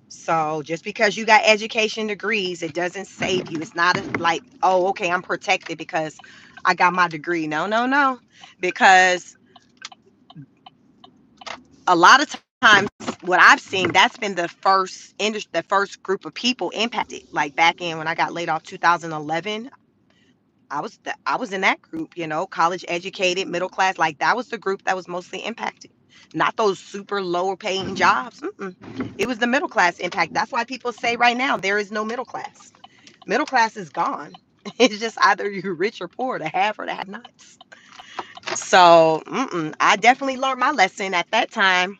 So just because you got education degrees, it doesn't save you. It's not like, oh, okay, I'm protected because I got my degree. No, no, no. Because a lot of times what I've seen, that's been the first industry, the first group of people impacted. Like back in when I got laid off 2011, I was in that group, college educated, middle class. Like that was the group that was mostly impacted. Not those super lower paying jobs. Mm-mm. It was the middle class impact. That's why people say right now there is no middle class. Middle class is gone. It's just either you're rich or poor, the have or the have nots. So I definitely learned my lesson at that time.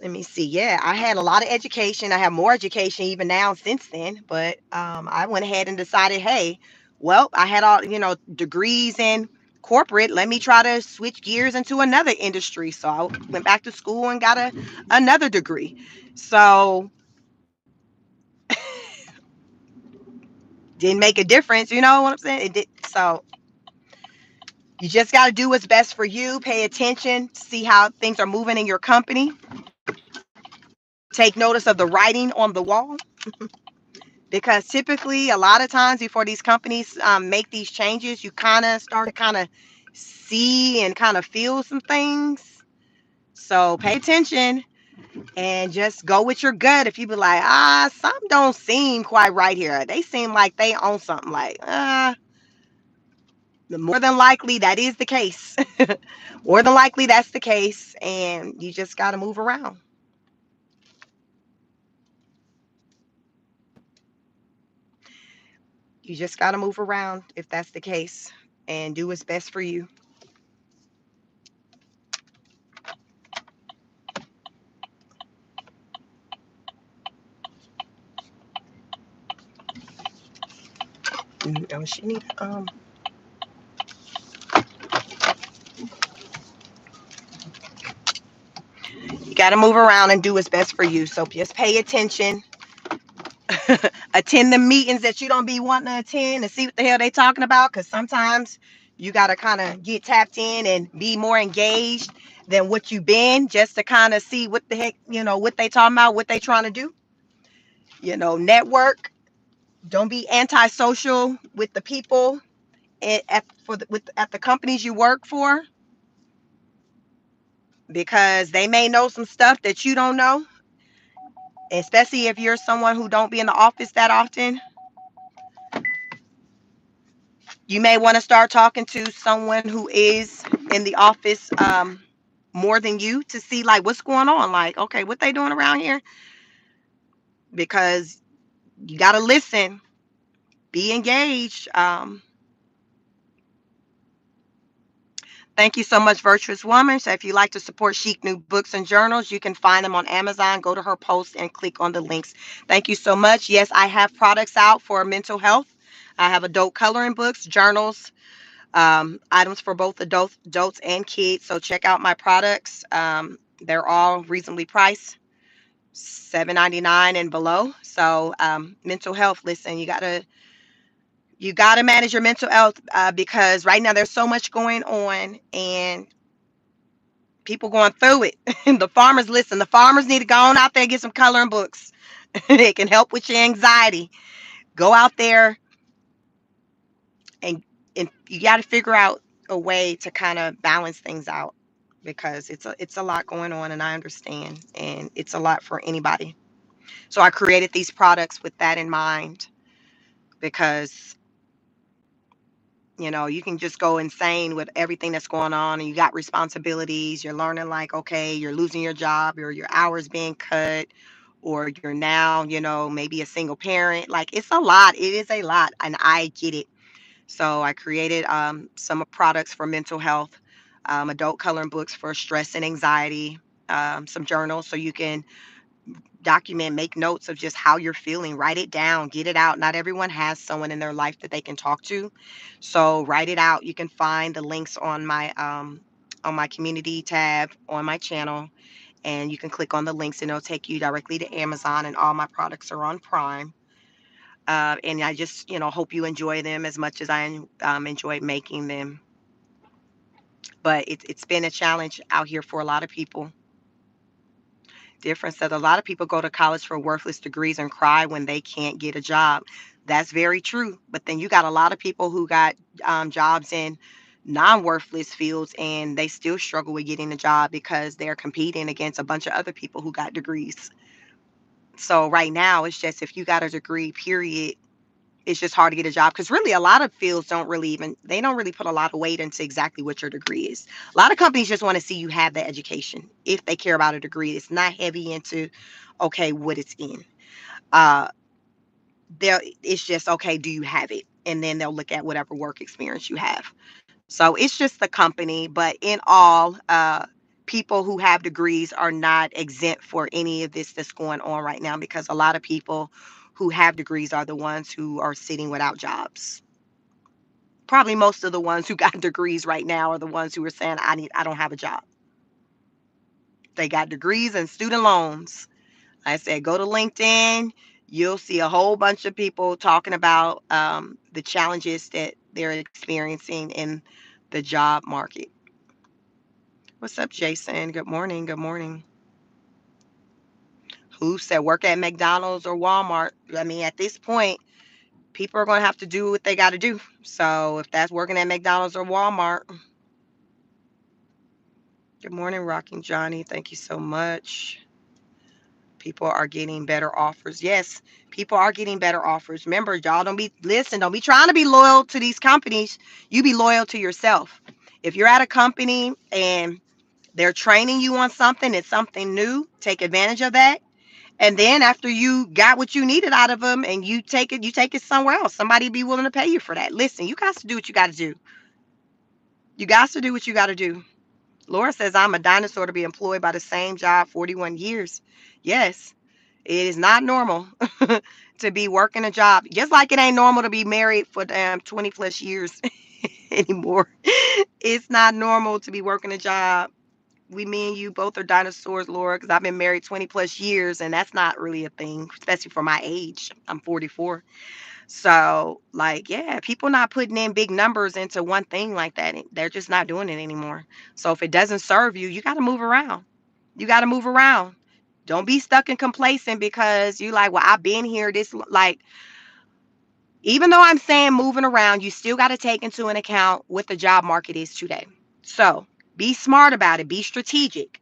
Let me see. Yeah, I had a lot of education. I have more education even now since then. But I went ahead and decided, hey, well, I had all, degrees in corporate. Let me try to switch gears into another industry. So I went back to school and got another degree. So didn't make a difference. You know what I'm saying? It did. So you just got to do what's best for you. Pay attention, see how things are moving in your company. Take notice of the writing on the wall, because typically a lot of times before these companies make these changes, you kind of start to kind of see and kind of feel some things. So pay attention and just go with your gut. If you be like, something don't seem quite right here, they seem like they own something, like the more than likely that is the case. More than likely that's the case, and you just got to move around. You just got to move around if that's the case, and do what's best for you. She need you got to move around and do what's best for you. So just pay attention. Attend the meetings that you don't be wanting to attend and see what the hell they talking about, because sometimes you got to kind of get tapped in and be more engaged than what you've been, just to kind of see what the heck, what they talking about, what they trying to do. Network. Don't be antisocial with the people at the companies you work for, because they may know some stuff that you don't know, especially if you're someone who don't be in the office that often. You may want to start talking to someone who is in the office more than you, to see like what's going on, like, okay, what they doing around here, because you got to listen, be engaged. Thank you so much, Virtuous Woman. So if you like to support Chic New Books and Journals, you can find them on Amazon. Go to her post and click on the links. Thank you so much. Yes, I have products out for mental health. I have adult coloring books, journals, items for both adults and kids. So check out my products. They're all reasonably priced, $7.99 and below. So mental health. Listen, you gotta manage your mental health, because right now there's so much going on and people going through it. The farmers, listen, the farmers need to go on out there and get some coloring books. It can help with your anxiety. Go out there and and you got to figure out a way to kind of balance things out, because it's a lot going on, and I understand, and it's a lot for anybody. So I created these products with that in mind, because You can just go insane with everything that's going on, and you got responsibilities. You're learning, like, okay, you're losing your job, or your hours being cut, or you're now, maybe a single parent. Like, it's a lot. It is a lot, and I get it. So I created some products for mental health, adult coloring books for stress and anxiety, some journals so you can document, make notes of just how you're feeling, write it down, get it out. Not everyone has someone in their life that they can talk to. So write it out. You can find the links on my community tab on my channel, and you can click on the links and it'll take you directly to Amazon, and all my products are on Prime. And I just, hope you enjoy them as much as I enjoy making them. But it's been a challenge out here for a lot of people. Difference that a lot of people go to college for worthless degrees and cry when they can't get a job. That's very true. But then you got a lot of people who got jobs in non-worthless fields, and they still struggle with getting a job because they're competing against a bunch of other people who got degrees. So right now, it's just, if you got a degree, period, it's just hard to get a job, because really a lot of fields they don't really put a lot of weight into exactly what your degree is. A lot of companies just want to see you have the education if they care about a degree. It's not heavy into, okay, what it's in. uh there, it's just, okay, do you have it, and then they'll look at whatever work experience you have. So it's just the company. But in all, people who have degrees are not exempt for any of this that's going on right now, because a lot of people who have degrees are the ones who are sitting without jobs. Probably most of the ones who got degrees right now are the ones who are saying, I don't have a job. They got degrees and student loans. I said, go to LinkedIn. You'll see a whole bunch of people talking about the challenges that they're experiencing in the job market. What's up, Jason? Good morning. Good morning. Who said work at McDonald's or Walmart? I mean, at this point, people are going to have to do what they got to do. So if that's working at McDonald's or Walmart. Good morning, Rocking Johnny. Thank you so much. People are getting better offers. Yes, people are getting better offers. Remember, y'all, don't be trying to be loyal to these companies. You be loyal to yourself. If you're at a company and they're training you on something, it's something new, take advantage of that. And then after you got what you needed out of them, and you take it somewhere else. Somebody be willing to pay you for that. Listen, you got to do what you got to do. You got to do what you got to do. Laura says, I'm a dinosaur to be employed by the same job 41 years. Yes, it is not normal to be working a job. Just like it ain't normal to be married for 20 plus years anymore. It's not normal to be working a job. Me and you both are dinosaurs, Laura, because I've been married 20 plus years, and that's not really a thing, especially for my age. I'm 44. So, like, yeah, people not putting in big numbers into one thing like that. They're just not doing it anymore. So if it doesn't serve you, you got to move around. You got to move around. Don't be stuck and complacent because you like, well, I've been here this, like, even though I'm saying moving around, you still got to take into an account what the job market is today. So be smart about it. Be strategic.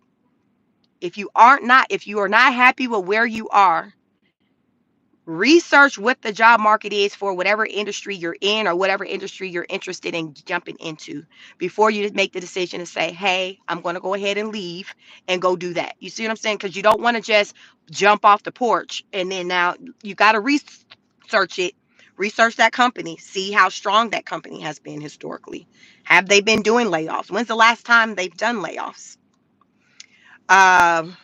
If you are not happy with where you are, research what the job market is for whatever industry you're in, or whatever industry you're interested in jumping into, before you make the decision to say, hey, I'm going to go ahead and leave and go do that. You see what I'm saying? Because you don't want to just jump off the porch, and then now you got to research it. Research that company, see how strong that company has been historically. Have they been doing layoffs? When's the last time they've done layoffs? um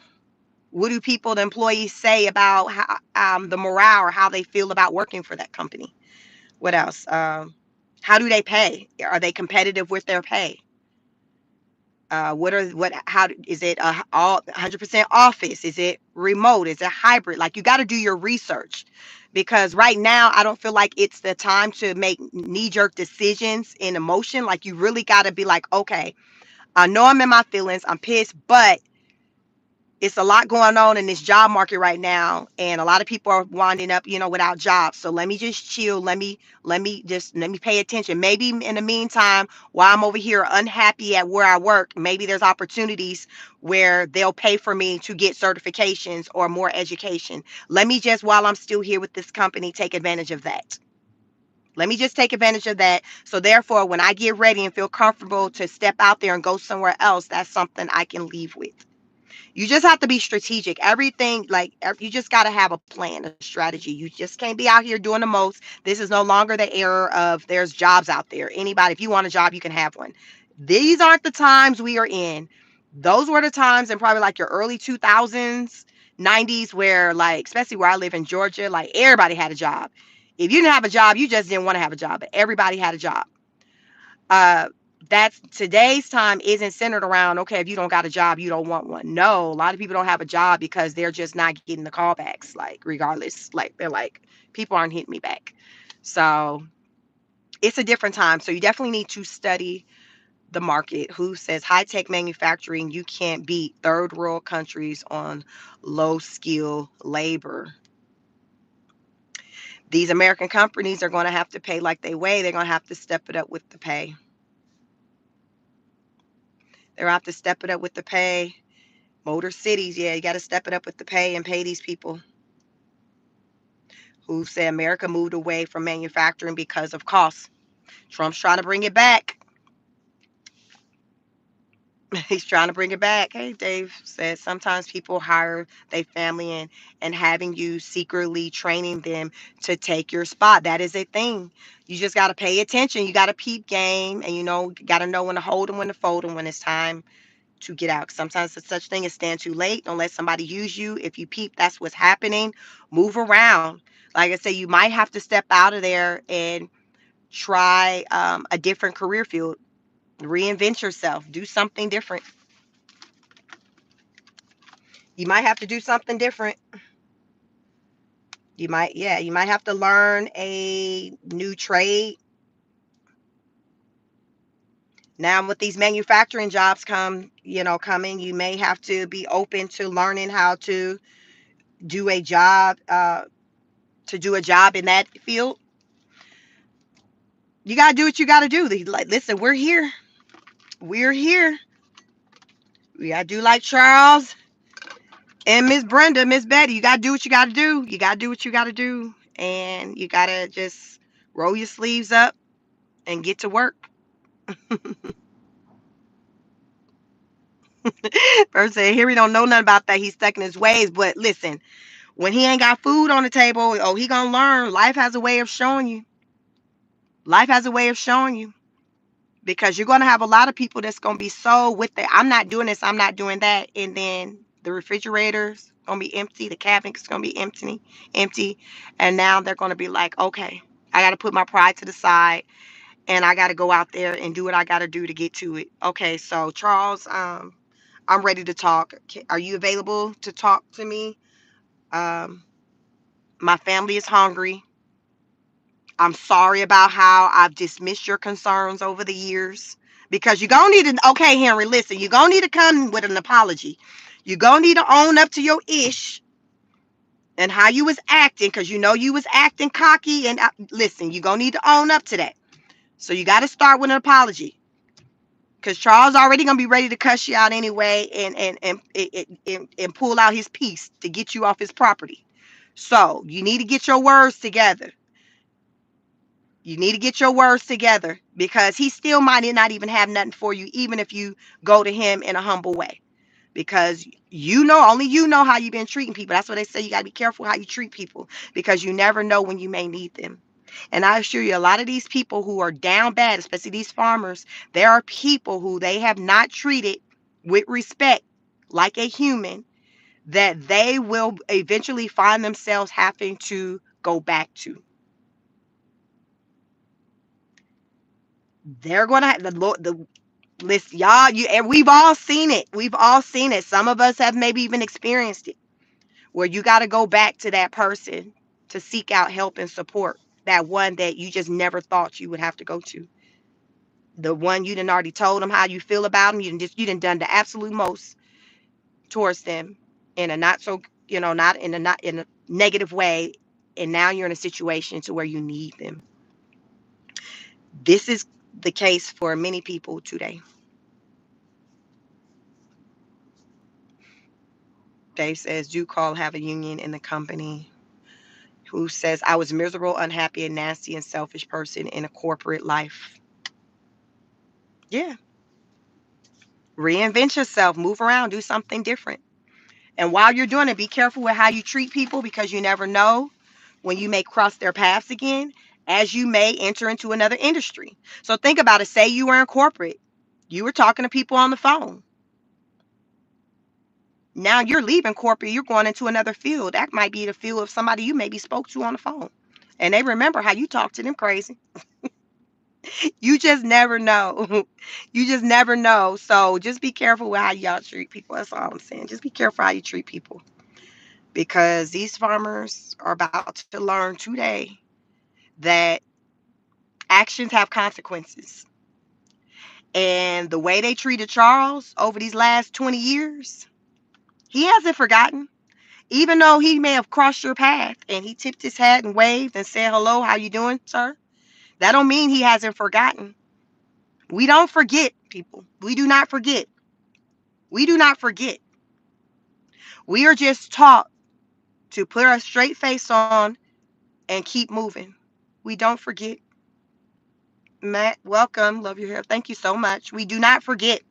what do the employees say about how, the morale, or how they feel about working for that company? What else? How do they pay? Are they competitive with their pay? How is it, all 100% office? Is it remote? Is it hybrid? Like, you got to do your research, because right now I don't feel like it's the time to make knee jerk decisions in emotion. Like, you really got to be like, okay, I know I'm in my feelings, I'm pissed, but it's a lot going on in this job market right now, and a lot of people are winding up, without jobs. So let me just chill. Let me pay attention. Maybe in the meantime, while I'm over here unhappy at where I work, maybe there's opportunities where they'll pay for me to get certifications or more education. Let me just, while I'm still here with this company, take advantage of that. Let me just take advantage of that. So therefore, when I get ready and feel comfortable to step out there and go somewhere else, that's something I can leave with. You just have to be strategic. Everything, like, you just got to have a plan, a strategy. You just can't be out here doing the most. This is no longer the era of there's jobs out there. Anybody, if you want a job, you can have one. These aren't the times we are in. Those were the times in probably like your early 2000s, 90s, where, like, especially where I live in Georgia, like, everybody had a job. If you didn't have a job, you just didn't want to have a job, but everybody had a job. uh that's today's time isn't centered around, okay, if you don't got a job, you don't want one. No, a lot of people don't have a job because they're just not getting the callbacks, like, regardless, like, they're like, people aren't hitting me back. So it's a different time, so you definitely need to study the market. Who says high tech manufacturing, you can't beat third world countries on low skill labor? These American companies are going to have to pay like they weigh. They're going to have to step it up with the pay. They're going to have to step it up with the pay. Motor cities, yeah, you got to step it up with the pay and pay these people. Who say America moved away from manufacturing because of costs. Trump's trying to bring it back. He's trying to bring it back. Hey, Dave says sometimes people hire their family and having you secretly training them to take your spot. That is a thing. You just got to pay attention. You got to peep game, and got to know when to hold them, when to fold them, when it's time to get out. Sometimes there's such thing as stand too late. Don't let somebody use you. If you peep, that's what's happening. Move around. Like I say, you might have to step out of there and try a different career field. Reinvent yourself. Do something different. You might have to do something different. You might have to learn a new trade. Now with these manufacturing jobs coming, you may have to be open to learning how to do a job in that field. You got to do what you got to do. Like, listen, we're here. We're here. We got to do like Charles and Miss Brenda, Miss Betty. You got to do what you got to do. You got to do what you got to do. And you got to just roll your sleeves up and get to work. First said, here he don't know nothing about that. He's stuck in his ways. But listen, when he ain't got food on the table, oh, he gonna learn. Life has a way of showing you. Life has a way of showing you. Because you're gonna have a lot of people that's gonna be so with it. I'm not doing this, I'm not doing that. And then the refrigerator's gonna be empty, the cabinet's gonna be empty. And now they're gonna be like, okay, I gotta put my pride to the side and I gotta go out there and do what I gotta do to get to it. Okay, so Charles, I'm ready to talk. Are you available to talk to me? Um, my family is hungry. I'm sorry about how I've dismissed your concerns over the years. Because you're going to need to, okay, Henry, listen, you're going to need to come with an apology. You're going to need to own up to your ish and how you was acting, because you was acting cocky. And listen, you're going to need to own up to that. So you got to start with an apology. Because Charles already going to be ready to cuss you out anyway and pull out his piece to get you off his property. So you need to get your words together. You need to get your words together because he still might not even have nothing for you, even if you go to him in a humble way. Because only you know how you've been treating people. That's what they say. You got to be careful how you treat people because you never know when you may need them. And I assure you, a lot of these people who are down bad, especially these farmers, there are people who they have not treated with respect like a human that they will eventually find themselves having to go back to. They're going to have the list, y'all. And we've all seen it. We've all seen it. Some of us have maybe even experienced it, where you got to go back to that person to seek out help and support. That one that you just never thought you would have to go to. The one you done already told them how you feel about them. You done done the absolute most towards them in a not so not in a negative way, and now you're in a situation to where you need them. This is the case for many people today. Dave says, do call, have a union in the company. who says, I was miserable, unhappy, and nasty and selfish person in a corporate life. Yeah. Reinvent yourself, move around, do something different. And while you're doing it, be careful with how you treat people because you never know when you may cross their paths again, as you may enter into another industry. So think about it. Say you were in corporate, you were talking to people on the phone. Now you're leaving corporate, you're going into another field. That might be the field of somebody you maybe spoke to on the phone. And they remember how you talk to them crazy. You just never know. You just never know. So just be careful with how y'all treat people. That's all I'm saying. Just be careful how you treat people. Because these farmers are about to learn today that actions have consequences. And the way they treated Charles over these last 20 years, he hasn't forgotten. Even though he may have crossed your path and he tipped his hat and waved and said, hello, how you doing, sir? That don't mean he hasn't forgotten. We don't forget, people. We do not forget. We do not forget. We are just taught to put our straight face on and keep moving. We don't forget. Matt, welcome. Love your hair. Thank you so much. We do not forget.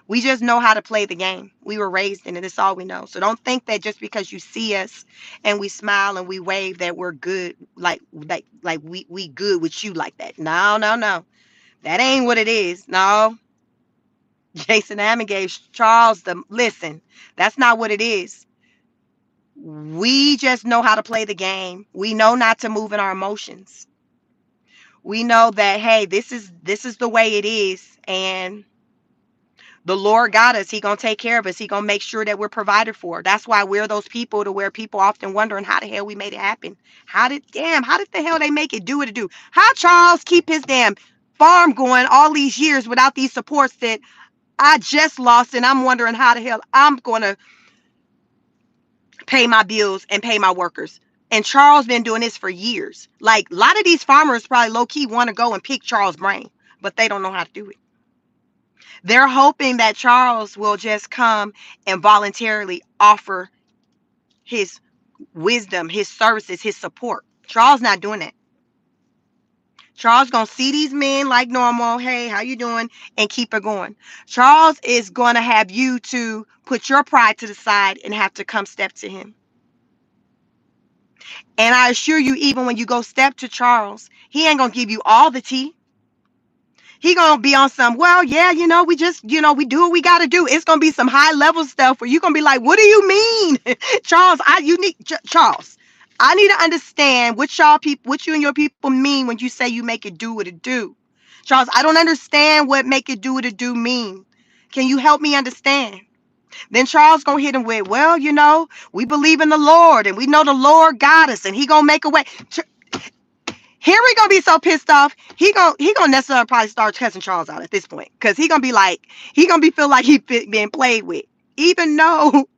We just know how to play the game. We were raised in it. It's all we know. So don't think that just because you see us and we smile and we wave that we're good, like we good with you like that. No, no, no. That ain't what it is. No. Jason Hammond gave Charles the listen. That's not what it is. We just know how to play the game. We know not to move in our emotions. We know that hey, this is the way it is, and the Lord got us. He gonna take care of us. He gonna make sure that we're provided for. That's why we're those people to where people often wondering how the hell we made it happen. How did the hell they make it do what it do? How Charles keep his damn farm going all these years without these supports that I just lost, and I'm wondering how the hell I'm gonna pay my bills and pay my workers. And Charles been doing this for years. Like a lot of these farmers probably low key want to go and pick Charles' brain, but they don't know how to do it. They're hoping that Charles will just come and voluntarily offer his wisdom, his services, his support. Charles not doing that. Charles gonna see these men like normal. Hey, how you doing? And keep it going. Charles is gonna have you to put your pride to the side and have to come step to him. And I assure you, even when you go step to Charles, he ain't gonna give you all the tea. He gonna be on some, well, yeah, we just, we do what we gotta do. It's gonna be some high level stuff where you gonna be like, what do you mean? Charles, Charles, I need to understand what you and your people mean when you say you make it do what it do. Charles, I don't understand what make it do what it do mean. Can you help me understand? Then Charles gonna hit him with, well, we believe in the Lord and we know the Lord got us and he gonna make a way. Henry gonna be so pissed off. He gonna necessarily probably start cussing Charles out at this point because he gonna be feel like he being played with, even though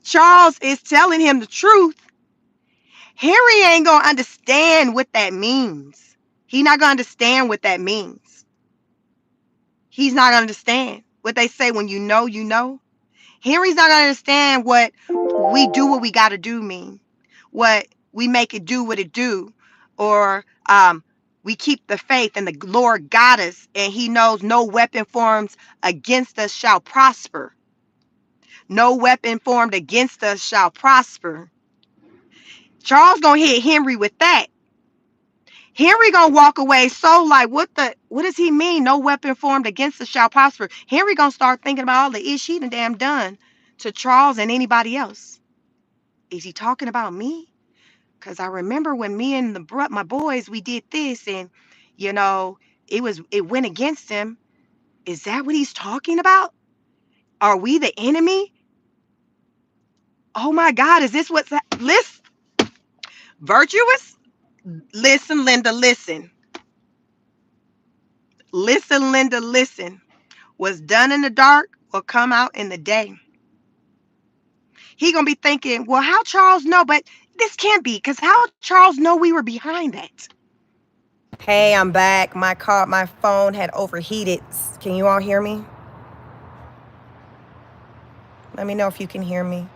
Charles is telling him the truth. Henry ain't gonna understand what that means. He not gonna understand what that means. He's not gonna understand what they say when you know you know. Henry's not gonna understand what we do what we gotta do mean. What we make it do what it do, or we keep the faith and the Lord got us, and He knows no weapon formed against us shall prosper. No weapon formed against us shall prosper. Charles gonna hit Henry with that. Henry gonna walk away so like, what does he mean? No weapon formed against us shall prosper. Henry gonna start thinking about all the ish he done to Charles and anybody else. Is he talking about me? Because I remember when me and my boys, we did this and, you know, it went against him. Is that what he's talking about? Are we the enemy? Oh my God, is this what's listen? Virtuous? Listen, Linda, listen. Listen, Linda, listen. What's done in the dark will come out in the day. He gonna be thinking, well, how Charles know? But this can't be, because how Charles know we were behind that? Hey, I'm back. My phone had overheated. Can you all hear me? Let me know if you can hear me.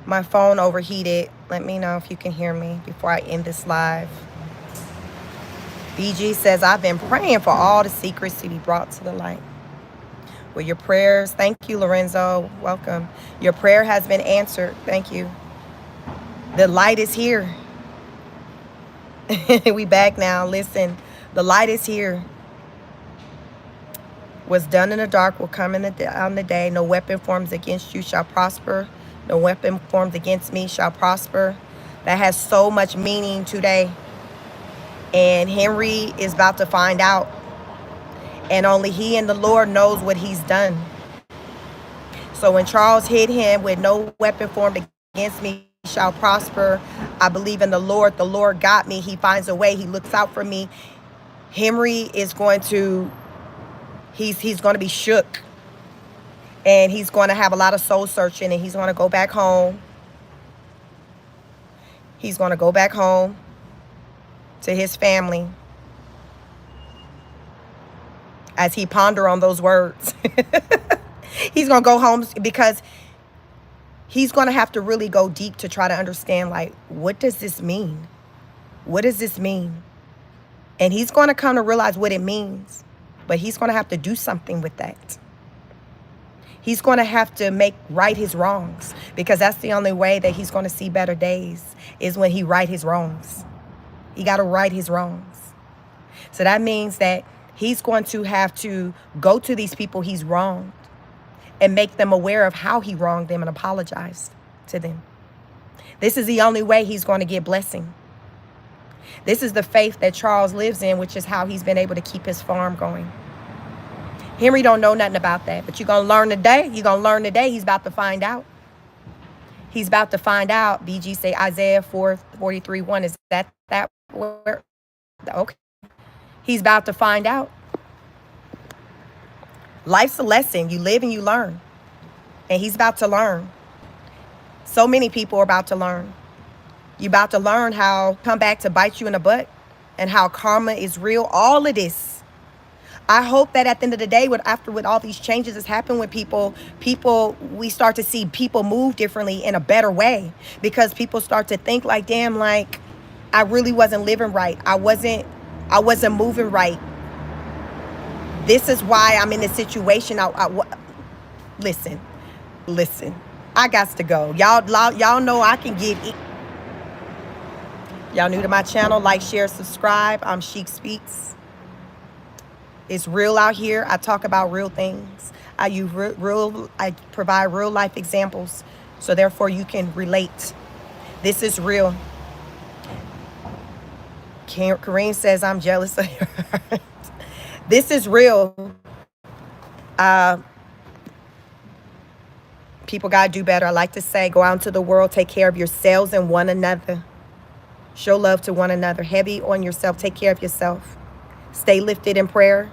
My phone overheated. Let me know if you can hear me before I end this live. BG says, I've been praying for all the secrets to be brought to the light. Well, your prayers, thank you, Lorenzo. Welcome. Your prayer has been answered. Thank you. The light is here. We back now. Listen, the light is here. What's done in the dark will come on the day. No weapon formed against you shall prosper. No weapon formed against me shall prosper. That has so much meaning today. And Henry is about to find out. And only he and the Lord knows what he's done. So when Charles hit him with no weapon formed against me shall prosper, I believe in the Lord. The Lord got me. He finds a way. He looks out for me. Henry is going to, he's going to be shook. And he's going to have a lot of soul searching, and he's going to go back home. He's going to go back home to his family as he ponder on those words. He's going to go home because he's going to have to really go deep to try to understand, like, what does this mean? What does this mean? And he's going to come to realize what it means, but he's going to have to do something with that. He's going to have to make right his wrongs, because that's the only way that he's going to see better days, is when he right his wrongs. He got to right his wrongs. So that means that he's going to have to go to these people he's wronged and make them aware of how he wronged them and apologize to them. This is the only way he's going to get blessing. This is the faith that Charles lives in, which is how he's been able to keep his farm going. Henry don't know nothing about that, but you're going to learn today. You're going to learn today. He's about to find out. He's about to find out. BG say Isaiah 4:43:1. Is that word? Okay. He's about to find out. Life's a lesson. You live and you learn. And he's about to learn. So many people are about to learn. You're about to learn how come back to bite you in the butt and how karma is real. All of this. I hope that at the end of the day, with all these changes that's happened with people, we start to see people move differently in a better way, because people start to think like, damn, like, I really wasn't living right. I wasn't moving right. This is why I'm in this situation. Listen. I got to go. Y'all know I can get it. Y'all new to my channel, like, share, subscribe. I'm Chic Speaks. It's real out here. I talk about real things. I provide real life examples, so therefore you can relate. This is real. Kareem says, I'm jealous of her. This is real. People got to do better. I like to say, go out into the world, take care of yourselves and one another. Show love to one another. Heavy on yourself. Take care of yourself. Stay lifted in prayer.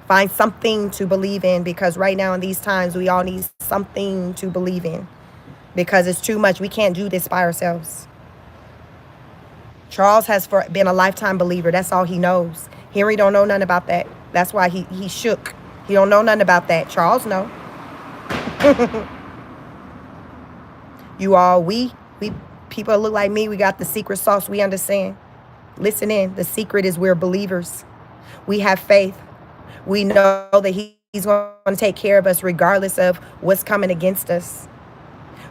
Find something to believe in, because right now in these times, we all need something to believe in, because it's too much. We can't do this by ourselves. Charles has been a lifetime believer. That's all he knows. Henry don't know nothing about that. That's why he shook. He don't know nothing about that. Charles know. You all, we people that look like me, we got the secret sauce. We understand. Listen in. The secret is we're believers. We have faith. We know that he's going to take care of us regardless of what's coming against us.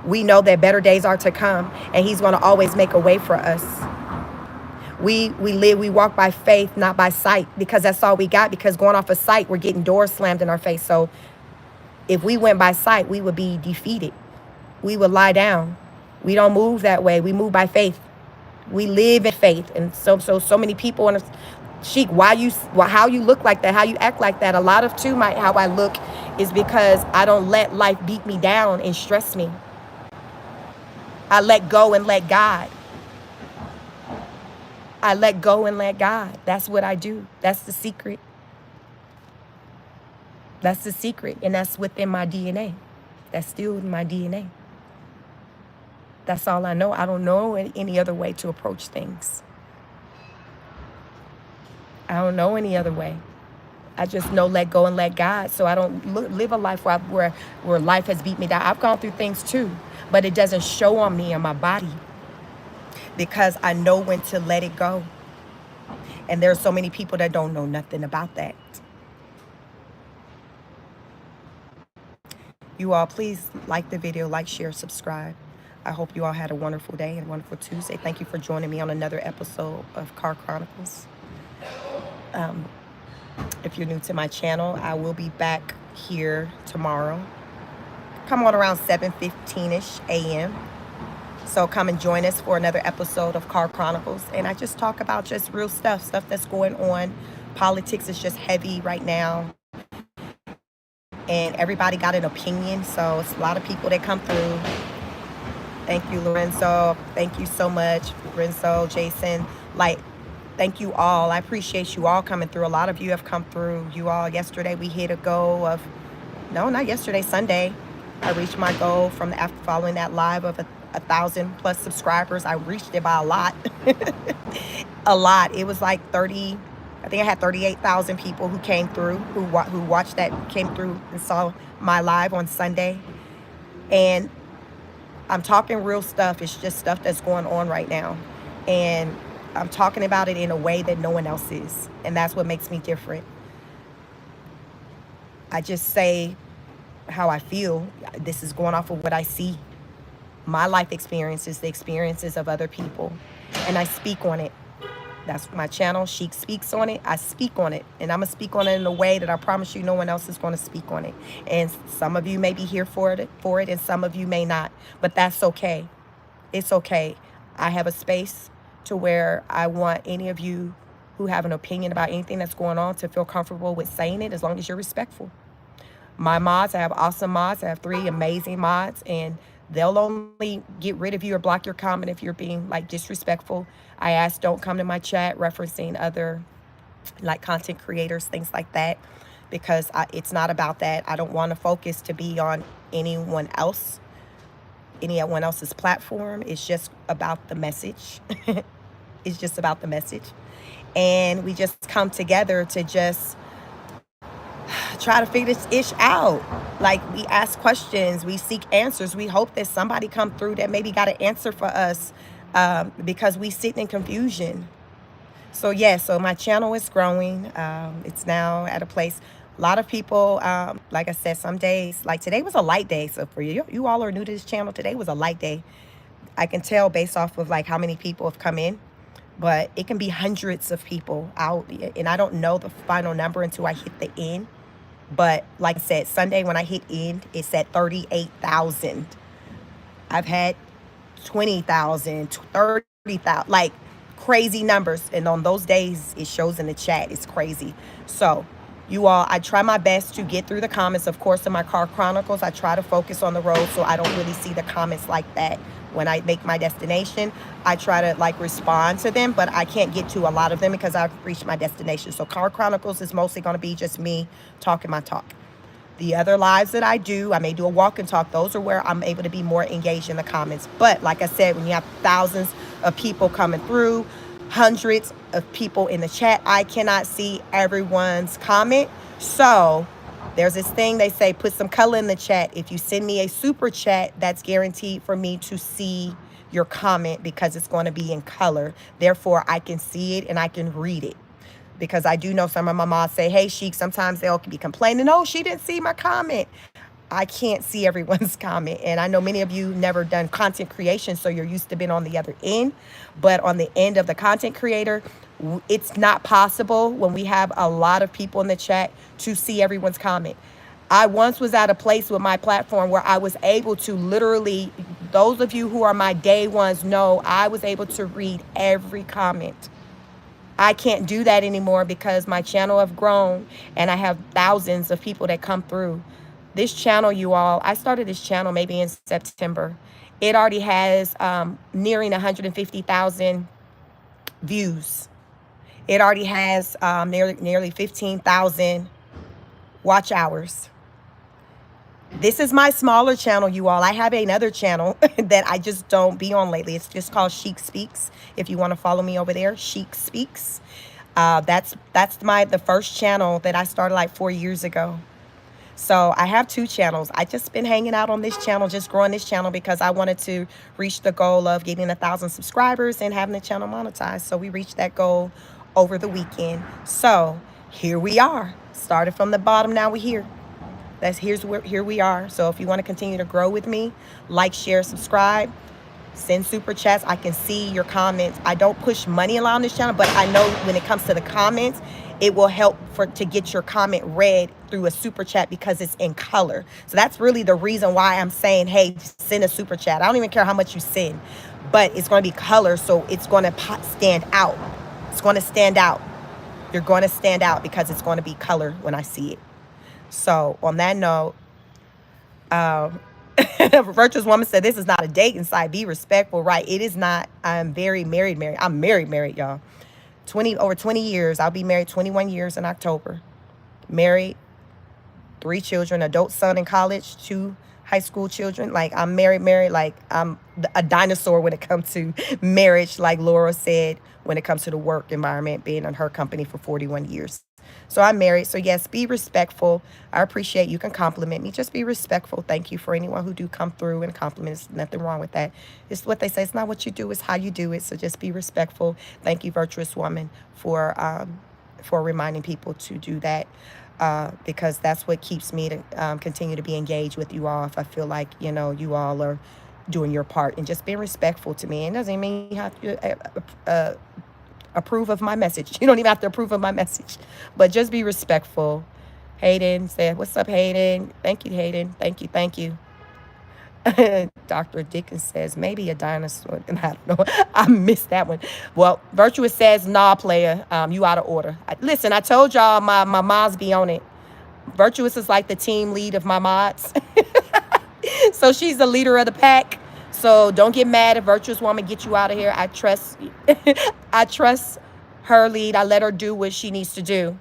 We know that better days are to come, and he's going to always make a way for us. We walk by faith, not by sight, because that's all we got. Because going off of sight, we're getting doors slammed in our face. So if we went by sight, we would be defeated. We would lie down. We don't move that way. We move by faith. We live in faith. And so many people want to, Chic, how you look like that, how you act like that. A lot of how I look is because I don't let life beat me down and stress me. I let go and let God. I let go and let God. That's what I do. That's the secret. That's the secret. And that's within my DNA. That's still in my DNA. That's all I know. I don't know any other way to approach things. I don't know any other way. I just know let go and let God. So I don't live a life where life has beat me down. I've gone through things too, but it doesn't show on me and my body because I know when to let it go. And there's so many people that don't know nothing about that. You all, please like the video, like, share, subscribe. I hope you all had a wonderful day and a wonderful Tuesday. Thank you for joining me on another episode of Car Chronicles. If you're new to my channel, I will be back here tomorrow. Come on around 7:15ish a.m. So come and join us for another episode of Car Chronicles. And I just talk about just real stuff that's going on. Politics is just heavy right now. And everybody got an opinion. So it's a lot of people that come through. Thank you, Lorenzo. Thank you so much, Lorenzo, Jason. Like, thank you all. I appreciate you all coming through. A lot of you have come through. You all, yesterday we hit a goal of, no, not yesterday, Sunday. I reached my goal from after following that live of 1,000+ subscribers. I reached it by a lot. A lot. It was like 30, I think I had 38,000 people who came through, who watched that, came through and saw my live on Sunday. And I'm talking real stuff. It's just stuff that's going on right now. And I'm talking about it in a way that no one else is. And that's what makes me different. I just say how I feel. This is going off of what I see. My life experiences, the experiences of other people. And I speak on it. That's my channel. Chic speaks on it. I speak on it. And I'm going to speak on it in a way that I promise you no one else is going to speak on it. And some of you may be here for it, and some of you may not. But that's okay. It's okay. I have a space to where I want any of you who have an opinion about anything that's going on to feel comfortable with saying it, as long as you're respectful. My mods, I have awesome mods. I have 3 amazing mods, and they'll only get rid of you or block your comment if you're being like disrespectful. I ask don't come to my chat referencing other like content creators, things like that, because it's not about that. I don't want to focus to be on anyone else's platform. It's just about the message. It's just about the message. And we just come together to just try to figure this ish out. Like, we ask questions, we seek answers. We hope that somebody come through that maybe got an answer for us, because we sit in confusion. So yeah, so my channel is growing. It's now at a place. A lot of people, like I said, some days, like today was a light day. So for you all are new to this channel, today was a light day. I can tell based off of like how many people have come in, but it can be hundreds of people out. And I don't know the final number until I hit the end. But like I said, Sunday when I hit end, it's at 38,000. I've had 20,000, 30,000, like crazy numbers. And on those days, it shows in the chat. It's crazy. So you all, I try my best to get through the comments. Of course, in my Car Chronicles, I try to focus on the road, so I don't really see the comments like that. When I make my destination, I try to like respond to them, but I can't get to a lot of them because I've reached my destination. So Car Chronicles is mostly going to be just me talking my talk. The other lives that I do, I may do a walk and talk. Those are where I'm able to be more engaged in the comments. But like I said, when you have thousands of people coming through, hundreds of people in the chat, I cannot see everyone's comment. So there's this thing they say, put some color in the chat. If you send me a super chat, that's guaranteed for me to see your comment because it's going to be in color. Therefore, I can see it and I can read it. Because I do know some of my moms say, hey, Chic, sometimes they'll be complaining, oh, she didn't see my comment. I can't see everyone's comment. And I know many of you never done content creation, so you're used to being on the other end. But on the end of the content creator, it's not possible when we have a lot of people in the chat to see everyone's comment. I once was at a place with my platform where I was able to literally, those of you who are my day ones know, I was able to read every comment. I can't do that anymore because my channel have grown and I have thousands of people that come through. This channel, you all, I started this channel maybe in September. It already has nearing 150,000 views. It already has nearly 15,000 watch hours. This is my smaller channel, you all. I have another channel that I just don't be on lately. It's just called Chic Speaks. If you want to follow me over there, Chic Speaks. That's the first channel that I started like 4 years ago. So I have two channels. I just been hanging out on this channel, just growing this channel because I wanted to reach the goal of getting 1,000 subscribers and having the channel monetized. So we reached that goal over the weekend. So here we are. Started from the bottom, now we're here. Here we are. So if you want to continue to grow with me, like, share, subscribe, send super chats. I can see your comments. I don't push money around this channel, but I know when it comes to the comments, it will help to get your comment read through a super chat because it's in color. So that's really the reason why I'm saying, hey, send a super chat. I don't even care how much you send, but it's going to be color, so it's going to stand out. It's going to stand out. You're going to stand out because it's going to be color when I see it. So on that note, virtuous woman said, this is not a dating site. Be respectful. Right. It is not. I'm very married. I'm married, y'all. Over 20 years. I'll be married 21 years in October. Married, 3 children, adult son in college, 2 high school children. Like, I'm married. Like, I'm a dinosaur when it comes to marriage, like Laura said, when it comes to the work environment, being in her company for 41 years. So I'm married. So yes, be respectful. I appreciate you can compliment me. Just be respectful. Thank you for anyone who do come through and compliment. There's nothing wrong with that. It's what they say. It's not what you do, it's how you do it. So just be respectful. Thank you, virtuous woman, for reminding people to do that. Because that's what keeps me to continue to be engaged with you all. If I feel like, you all are doing your part and just being respectful to me. It doesn't mean you have to approve of my message. You don't even have to approve of my message, but just be respectful. Hayden said, what's up, Hayden? Thank you, Hayden. Thank you. Dr. Dickens says, maybe a dinosaur. And I don't know. I missed that one. Well, Virtuous says, nah, player, you out of order. Listen, I told y'all my mods be on it. Virtuous is like the team lead of my mods. So she's the leader of the pack. So don't get mad if virtuous woman get you out of here. I trust I trust her lead. I let her do what she needs to do.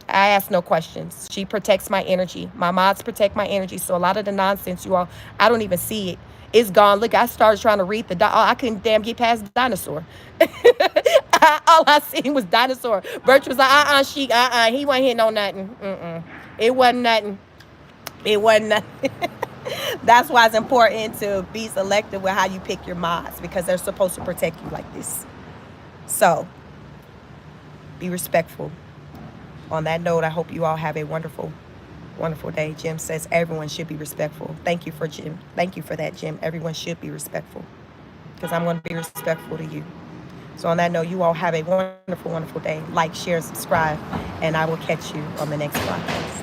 I ask no questions. She protects my energy. My mods protect my energy. So a lot of the nonsense, you all, I don't even see it. It's gone. Look, I started trying to read I couldn't damn get past dinosaur. All I seen was dinosaur. Virtuous like, he wasn't hitting on nothing. It wasn't nothing. It wasn't nothing. That's why it's important to be selective with how you pick your mods, because they're supposed to protect you like this. So be respectful. On that note, I hope you all have a wonderful, wonderful day. Jim says everyone should be respectful. Thank you for Jim. Thank you for that, Jim. Everyone should be respectful, because I'm going to be respectful to you. So on that note, you all have a wonderful, wonderful day. Like, share, subscribe, and I will catch you on the next podcast.